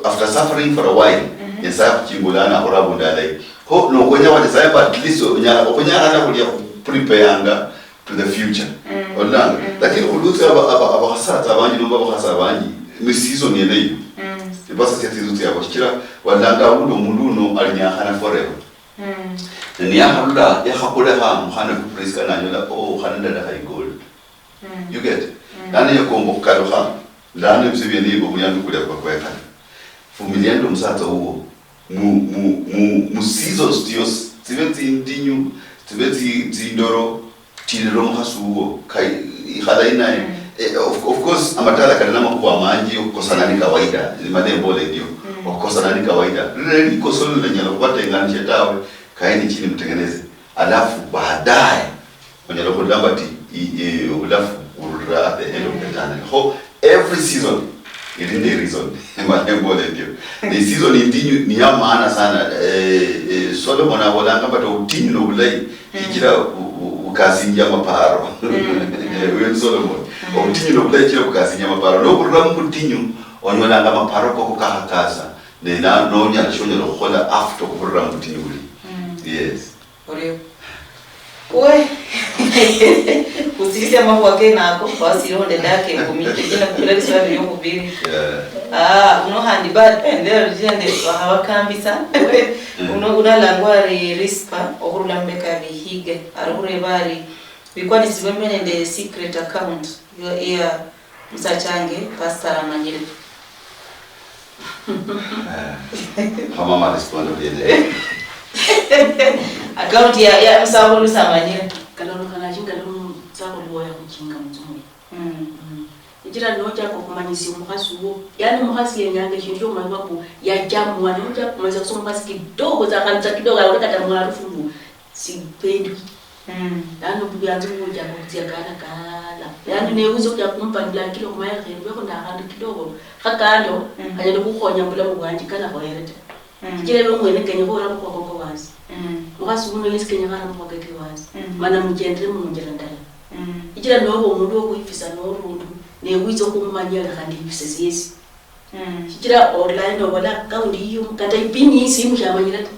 after suffering for a while yesa kuchingulana orabu ndalai ho no konya kanya saye but at least onyahana kulia prepareanga to the future olanga lakini uluthi abahasata abanyi no babahasa abanyi ni season yeleyo ibasa setizuti yabo kira wadanga undo muluno alinyahana forever ni yahalula yakakule ha muhana praise kana nyola hananda da high gold you get nani yakombo kaluha ndani msibye nibo bunyandu kule kwa kweka familia ndo msata huo mu seasons tios tibeti ndinyu tibeti tindoro tilero mhasuo kai hadaina of course amatala kana kwa manji ukosana ni kawaida madembole ndio ukosana ni kawaida really kosolo na nyalo kwatenganisha tawe kaeni chini mtengeneze, alafu baadaye onyala kulamba ti ulafu urura at the end of the tunnel. Ho every season ilinde reason malembo ndio the season indinyu ni ya maana sana. Solomon abolanga bato utinyu no bulai ikira ukasinja maparo we Solomon utinyu no bulai ikira ukasinja maparo no kurura mutinyu onolanga maparo ko kahakaza na no nya shonyo lo khola after kurura mutinyu uli. Yes Oreo we usisi mambo yake nako basi yonde dake kumiti jina kula kiswali yongo bili uno handi bad ndio jende hawakambisa unalangwa rispa okurula mbeka bihige arure bari bikwa nisibemene the secret account ya msachange pastor Amanyire mama respond ile account ya msawulu Samanyire kana jinga lo tsako lo ya kuchinga mtumwe ijira noja ko kumanyisi umuhasi wo yani umuhasi yenyange shinjo mwapo ya jamu wana noja kumanza kusoma basi kidogo za kanza kidogo alokata mwana rufungu sipendi yani buyanze kuja kutia kala yani ne uzo kya kumpa ndila kilo kumaya kendo ko ndahandi kidogo kakando kanye kukonya mbula mwanji kana ko yerete ijira lo mwene kenye ko rapo ko wazi muhasi uno yesikenya kana mwa keke wazi mana mjendre munjira ndala ijira nobo mundu okuyifisa norundu ne wizo kumanyala kandi ibisesi ijira online wala account iyo kata ipini simu yamanyirata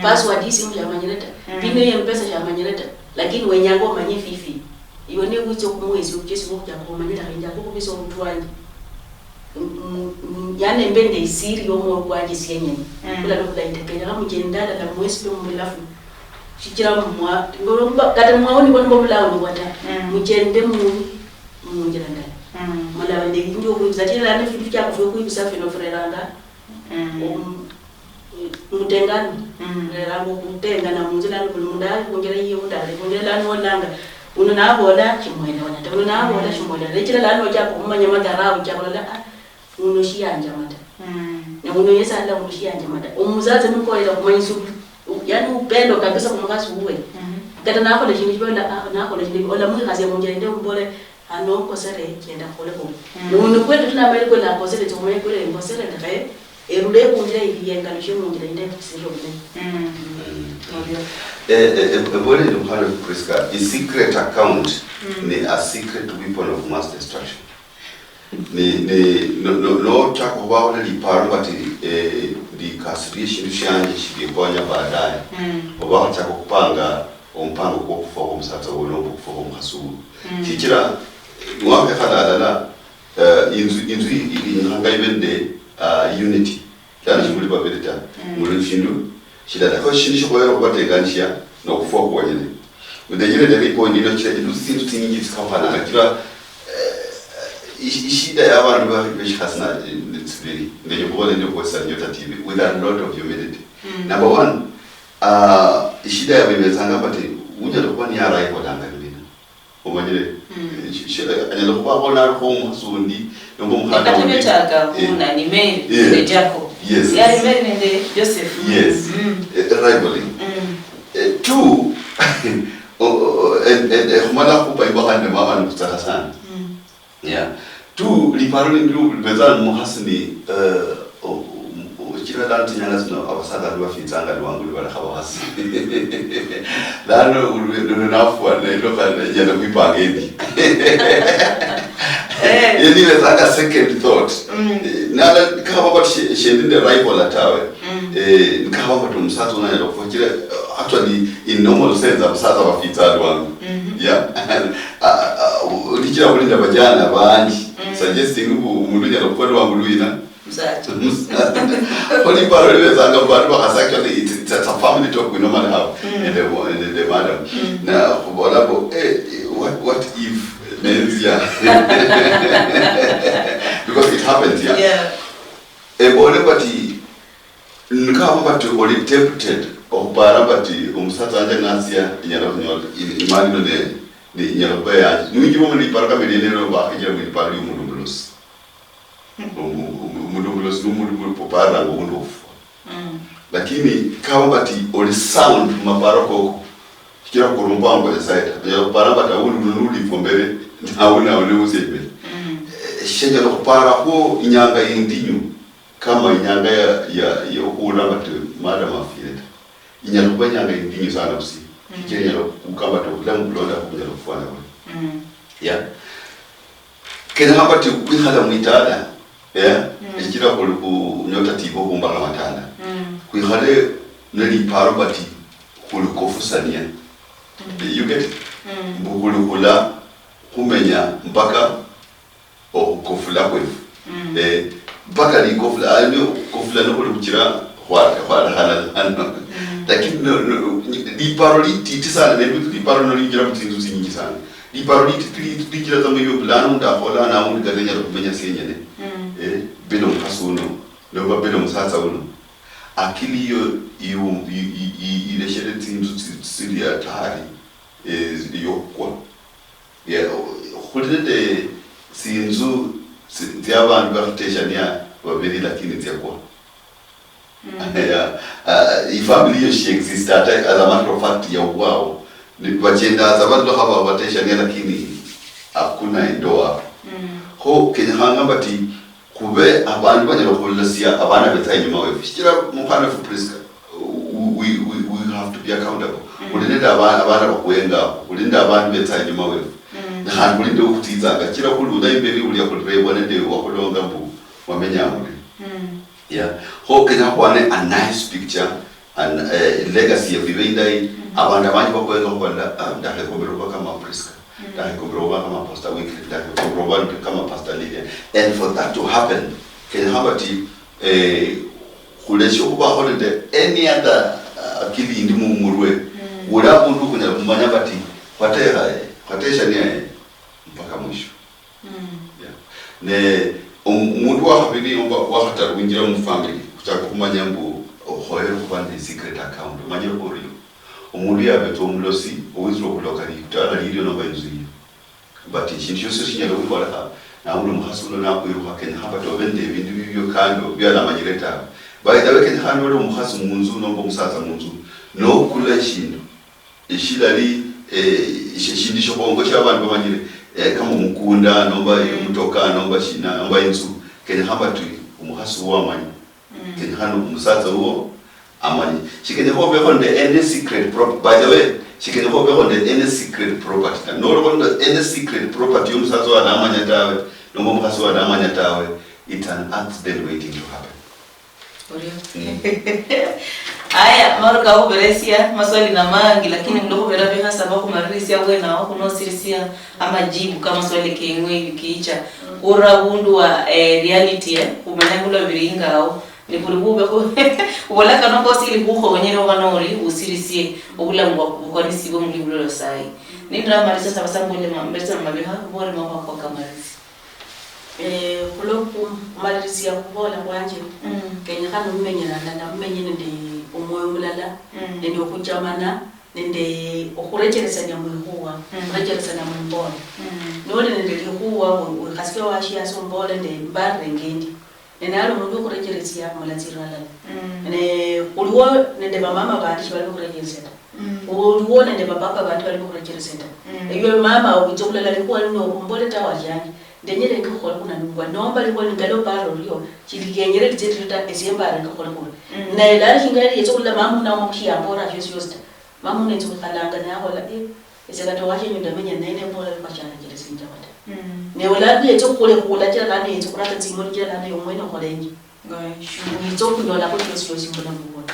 password simu yamanyirata pini ya mpesa yamanyirata lakini wenyango manye fifi iyo ne wizo kumwezi ukjesi wo kya manyira hinja ko biso mutwanje yani mbende isiri yo mo kwaje siyenye kula ndo kudayitekenya kamujendala la mwesi mulafu shikira mwa ngoromba kata mwaoni kwa ndo mulawo ngwata mujende munjira ndala mala wende ndio kuzatira na fitu chako fyo kuibisafi no freranga mutengani rango kutenga na munjira ni kulunda kunjira yiyo ndale kunjira lanu olanga uno nabola chimwene wana uno nabola chimwene lechira lanu chako kumanya madharau chako la uno shiyanja mata na uno yesa ala uno shiyanja mata umuzaze mkoela kumanyisu yani upendo kabisa kumakazi uwe kata nako le jinji bola nako le jinji ola mwe kazi munjira ndio mbole ano kosere kenda kole ko uno kwetu tuna mbele ko la kosere tumwe kule kosere ndaye erule kunjira ibiyenga lisho munjira ndio kisiro bole ndo halo Priska a secret account ni a secret weapon of mass destruction no chako wao ni paro bati di kasrishi shanje shibigonya baadaye baba chako kupanga umpango kwa kufa umsata ulo kufa umhasu kikira mwaka kadala inzu inhanga ibende unity kana shimuli babeleta muri shindu shida ko shindu ko yero bateganisha no kufa kwa nyene udejele de ripo ndino chile dusindu tingi tsakafana nakira ishida ya abantu bashikasana tsibiri ndenye kubona ndio kwa Nyota TV with a lot of humility. Number one ishida ya bimezanga bati uja lokwa ni ara iko danga bina umanyire shida anyalo kwa bona ko musundi nombo muhanda wa chaka kuna ni me de Jacob ya me ne Joseph rivalry two and humala kupa ibahane mama ni kutaka sana tu liparoni ndio bezana muhasini kila danti nyanga sino abasada lwa fitanga lwangu lwa khawasi lano ulwenafwa na lokana yana kwipangeni yeni lezaka second thought nala kama kwa shendinde rival atawe kama kwa tumsato na lokho kile actually in normal sense abasada bafitanga lwangu ulikira kulinda bajana banji suggesting umuntu nyalo kwelo wangu luina msato only parole bezanga abantu bakasakya it's a family talk we normally have in the madam na kubolabo what if means because it happens ebole bati nkaba bati oli tempted okubara bati umusatsa anje nasia inyalo kunyola imani no ne inyalo baya ningi bo muri paraka melelero ba ijira muri pari umuntu mbulos umuntu mbulos umuntu popara umuntu lakini kama bati oli sound maparoko kira kurumbango ya site ya paramba ta ulu nuli fombere na uli usebe sheja no para ko inyanga indinyu kama inyanga ya ukula bati mada mafire inyaluba nyanga indinyu sana usi kire ya ukamba to kulangu loda kuja kufanya ya kena hapati kuhala muitala ya ikira ku nyota tibo bomba la matana kuihale nali parobati kulikofusania you get bukulikula kumenya mpaka okufula kwefu mpaka ni kofula ayo kofula no kulikira kwa hala lakini di paroli titi sana ne di paroli no lingira mtinzu nyingi sana di paroli titi kila zama yo plano nda hola na undi gadenya kumenya senyene belo mkasuno no belo msasa uno akili yo ile shere tinzu siri hatari yokwa ya khulide sinzu ndiabantu bakuteshania babiri lakini ndiakwa ifamily yo she exist as a matter of fact ya wao ni bachenda abantu haba bateshania lakini hakuna ndoa ho kenyanga bati kube abantu banyalo kulasiya abana bethaye nyuma we fikira mukhana for priska we have to be accountable kulinda abana bakwenga kulinda abantu bethaye nyuma we na kulinda ukutizanga kira kulunda imbere uli yakulrebwa nende wakulonga mbu wamenya muri yeah ho kenya kwane a nice picture and legacy of the abantu abanye bakwenga kwanda ndahle koberoba kama priska ndahle koberoba kama pastor weekly ndahle koberoba kama pastor Lydia, and for that to happen can habati kulesho kuba holiday any other akili ndi mumurwe ula kundu kunya kumanya bati kwatesha ni mpaka mwisho yeah ne umuntu wahabiri wakatara winjira mu family kutaka kumanya mbu hoyero kubandi secret account manje kuri umuntu yabeto umulosi uwizwe kulokali kutala lilio no bayiziyo but ikintu cyose kinyalo kwibara na umuntu muhasulo nakwiruka Kenya hapa to bende ibintu bibyo kando byala manyireta baida weke hano ro muhasu munzu no musaza munzu no kula shindu ishilali ishindisho bongo cy'abantu bamanyire kama mukunda nomba mutoka nomba shina nomba inzu Kenya hapa tu umuhasu wamanyi Kenya hano musaza huo amani shikene hobe honde any secret by the way shikene hobe honde any secret property no honde any secret property umusaza wa namanya tawe nomba muhasu wa namanya tawe it's an accident waiting to happen. Aya maruka uberesia maswali na mangi lakini mdogo berabe hasa bako marisia wewe na wako no sirisia ama jibu kama swali kengwe ikiicha urabundu wa reality kumanyangulo biringa au ni kulibube ko wala kana ko sili buho wenyere wanori usirisie obulangwa kukonisi bo mlibulo sai ni drama risa sabasango ile mbesa mabeha bora mwa kwa kamarisi kuloku malirisia kubola kwanje Kenya kana umenyana na umenyene ndi umoyo mulala ndi okujamana ndi okurecheresa nya muhuwa recheresa na mbola none ndi lihuwa ukasikia washia so mbola ndi mbarre ngendi nalo mundu kurecheresa mulanzirala ne uliwo nende mama bandi bali kurecheresa uliwo nende baba bandi bali kurecheresa eyo mama ubizokulala likuwa no mbola tawajani ndenyere ngikhola kuna nungwa nomba likwani ngalo baro lyo chiligenyere litsetita esembara ngikhola kuna naye la hingali yetsokulla mamu na mokhia mbora fyosyosta mamu netso khalanga na hola eseka wache nyunda menya nene mbora kwachana jere sinja wata ne wala yetso kule kula tira lana yetso kurata tsimoni tira lana yomwene kholenji yetso kundola ko fyosyosi mbona mbona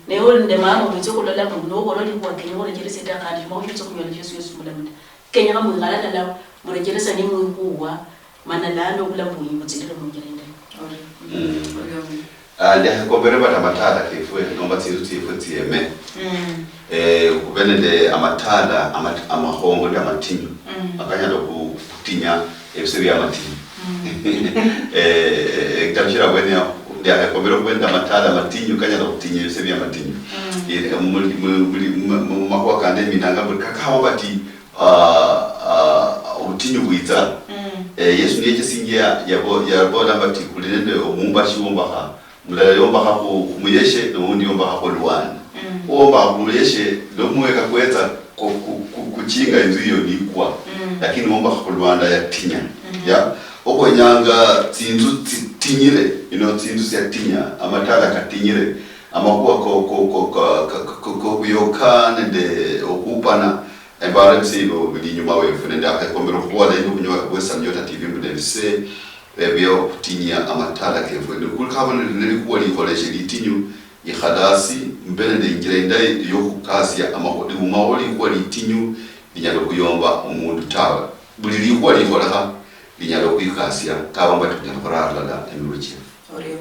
ne hol nde mamu yetso kulola no holo likwa kenye holo jere sita khadi mo yetso kunyola fyosyosi mbona mbona kenya ngamu ngala la murejeresa ni muhuwa manalano kula muhimu tsindira mungerende ndia kombere bata matala kefwe nomba tsizu tsifu tsieme kubene amatala amahongo ndi amatinyu akanyalo kutinya ebisebe amatinyu kitabishira bwene ndia kombere kubene amatala amatinyu kanyalo kutinya ebisebe amatinyu mu makwa kande minanga kakawa bati utinyu kuita Yesu ndiye singia ya bola bati kulende omumba shiwomba mla yomba hapo muyeshe no undi yomba hapo luwana omba muyeshe lo muweka kweza kuchinga inziyo nikwa lakini omba hapo luwana ya tinya ya oko nyanga tsinzu tinyire tsinzu sia tinya amatala katinyire amakuwa ko kuyokana de okupana embara msibo binyuma wefu nende akakombero kwa la nyo Western Nyota TV mudelse ebyo tinya amatala kefu kulkaba nilikuwa likoleshe litinyu ikhadasi mbele de ngirenda yokukasia amakodi umawoli kwa litinyu linyalo kuyomba umundu tawa buli likuwa likola linyalo kuyikasia kabamba tunyakora la emuruchi Oreo.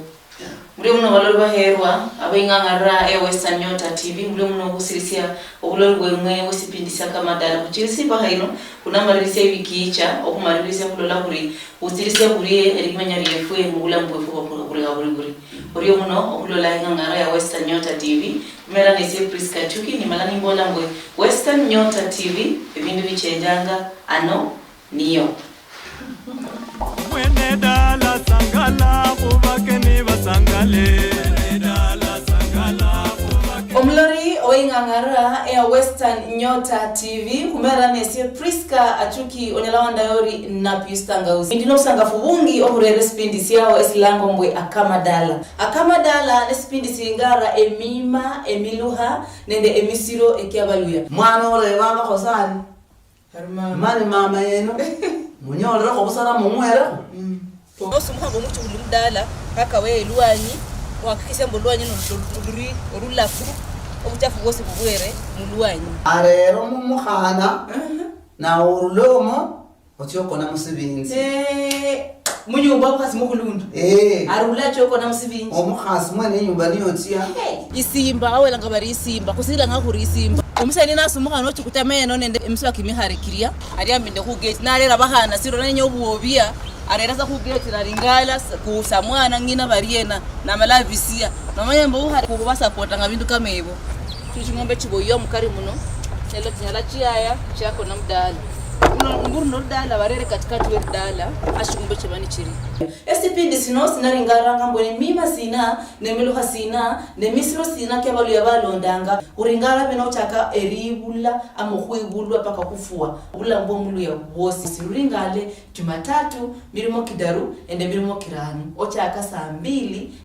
Muri muno balolo baherwa abengangara Western Nyota TV muri muno gusirisia obulolo bwemwe busipindisa kamadala kuchirisi bahino kunamarisia wikicha okumarisia kulola kuri usirisia kuri elimanya riefwe mugula mbwefu bakuri guri Oreo muno obulola engangara Western Nyota TV mera nese Priska Chuki ni malani mbola mbwe Western Nyota TV ebindu bichenjanga ano niyo Mwene dala sangala kubakeni basangale dala sangala kubakeni Omlori oingangara Western Nyota TV kumera nese Priska Achuki onyalawanda yori na pistanga uzi ndino sangafu bungi oburere spindisi yao esilango mbwe akamadala nespindisi ngara emima emiluha nende emisiro ekiabaluya mwana ole banga khosani mane mama yeno munyolera khobusara mumwera osumuhambo muthi ulumdala kaka weluwanyi wakikise mbulwanyi noluri orulafu obuchafu bwose bubwere mulwanyi arero mumukhana na urulomo otyokona musibinzi munyumba kwasi mukulundu arula chokona musibinzi omukhasi mwene inyumba niyotia isimba awela ngabari isimba kusila ngakuri isimba omusani nasumukhana ochikutameno nende emswa kimiharikiria ari ambinde ku gate nalera bahana siro nanyo obwobia arera sa ku gate naringala ku samwana ngina bariena na malavisia namanya mbo hari ku basapota ngabindu kamebo chichingombe chiboyo mukari muno lelo tinyala chiaya chako na mdala nguru no dala barere katikati we dala ashingombe chibani chiri esipindi sino sinaringaranga mbone mima sina nemiluha sina nemisiro sina kebalu yabalondanga uringara bino chaka eribula amokhwibulwa paka kufua ulambo mulu ya bosi siringale Jumatatu mirimo kidaru ende mirimo kiranu ochaka saa 2